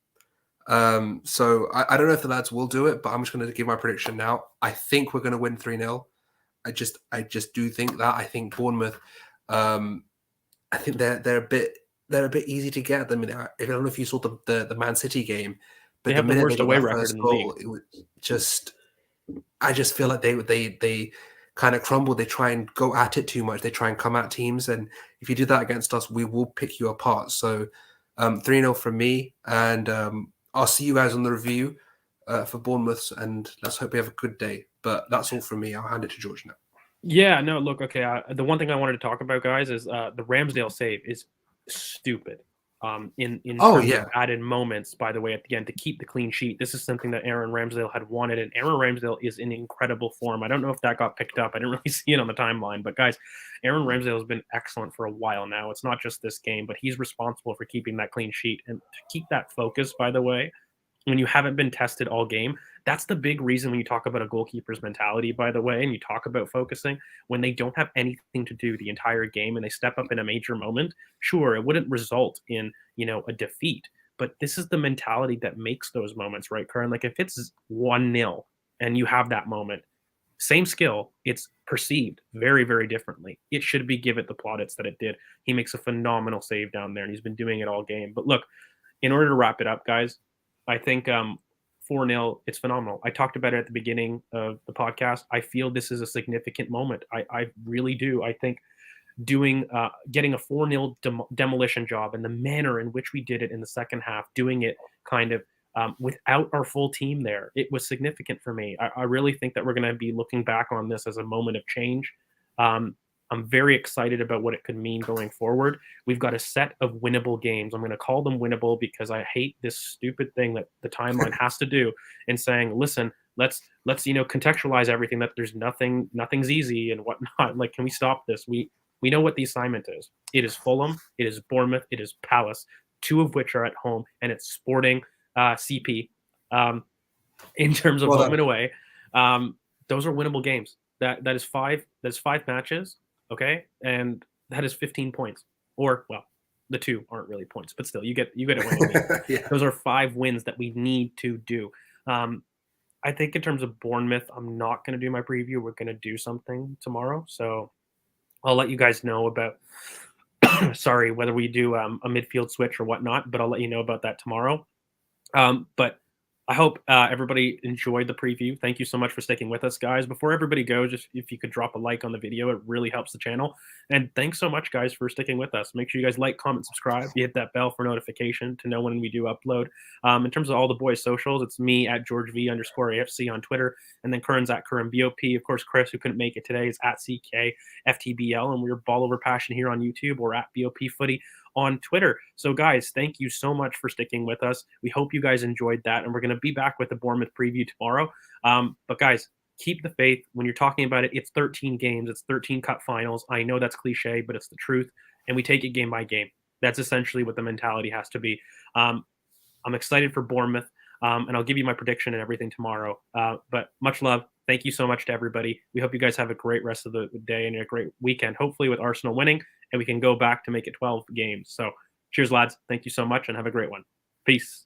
Speaker 1: So I don't know if the lads will do it, but I'm just going to give my prediction now. I think we're going to win 3-0. I just do think that. I think Bournemouth. I think they're a bit easy to get at the minute. I don't know if you saw the Man City game, but
Speaker 2: They have the
Speaker 1: minute
Speaker 2: worst
Speaker 1: got
Speaker 2: away
Speaker 1: that
Speaker 2: record
Speaker 1: first
Speaker 2: in the
Speaker 1: goal,
Speaker 2: league.
Speaker 1: it was just. I just feel like they kind of crumble. They try and go at it too much. They try and come at teams, and if you do that against us, we will pick you apart. So 3-0 from me, and I'll see you guys on the review for Bournemouth, and let's hope we have a good day. But that's all from me. I'll hand it to George now.
Speaker 2: Yeah, no, look, okay. The one thing I wanted to talk about, guys, is the Ramsdale save is stupid. In terms of added moments, by the way, at the end to keep the clean sheet. This is something that Aaron Ramsdale had wanted, and Aaron Ramsdale is in incredible form. I don't know if that got picked up. I didn't really see it on the timeline, but guys, Aaron Ramsdale has been excellent for a while now. It's not just this game, but he's responsible for keeping that clean sheet and to keep that focus, by the way. When you haven't been tested all game, that's the big reason when you talk about a goalkeeper's mentality, by the way, and you talk about focusing, when they don't have anything to do the entire game and they step up in a major moment, sure, it wouldn't result in, a defeat. But this is the mentality that makes those moments, right, Karen? Like if it's 1-0 and you have that moment, same skill, it's perceived very, very differently. It should be given the plaudits that it did. He makes a phenomenal save down there, and he's been doing it all game. But look, in order to wrap it up, guys, I think 4-0, it's phenomenal. I talked about it at the beginning of the podcast. I feel this is a significant moment. I really do. I think getting a 4-0 demolition job and the manner in which we did it in the second half, doing it kind of without our full team there, it was significant for me. I really think that we're going to be looking back on this as a moment of change. I'm very excited about what it could mean going forward. We've got a set of winnable games. I'm going to call them winnable because I hate this stupid thing that the timeline has to do in saying, listen, let's contextualize everything, that there's nothing's easy and whatnot. Like, can we stop this? We know what the assignment is. It is Fulham, it is Bournemouth, it is Palace, two of which are at home, and it's Sporting CP. In terms of home and away, those are winnable games. That is five matches. Okay, and that is 15 points. Or, well, the two aren't really points, but still, you get it. What I mean.
Speaker 1: Yeah.
Speaker 2: Those are 5 wins that we need to do. I think in terms of Bournemouth, I'm not going to do my preview. We're going to do something tomorrow, so I'll let you guys know about. Sorry, whether we do a midfield switch or whatnot, but I'll let you know about that tomorrow. But I hope everybody enjoyed the preview. Thank you so much for sticking with us, guys. Before everybody goes, just if you could drop a like on the video, it really helps the channel. And thanks so much, guys, for sticking with us. Make sure you guys like, comment, subscribe. You hit that bell for notification to know when we do upload. In terms of all the boys' socials, it's me at GeorgeV_AFC on Twitter, and then Curran's at Curran BoP. Of course, Chris, who couldn't make it today, is at CKFTBL, and we're Ball Over Passion here on YouTube, or at BoP Footy on Twitter. So guys, thank you so much for sticking with us. We hope you guys enjoyed that, and we're going to be back with the Bournemouth preview tomorrow. But guys, keep the faith. When you're talking about it, it's 13 games, it's 13 cup finals. I know that's cliche, but it's the truth, and we take it game by game. That's essentially what the mentality has to be. I'm excited for Bournemouth, and I'll give you my prediction and everything tomorrow. But much love. Thank you so much to everybody. We hope you guys have a great rest of the day and a great weekend, hopefully with Arsenal winning, and we can go back to make it 12 games. So cheers, lads. Thank you so much, and have a great one. Peace.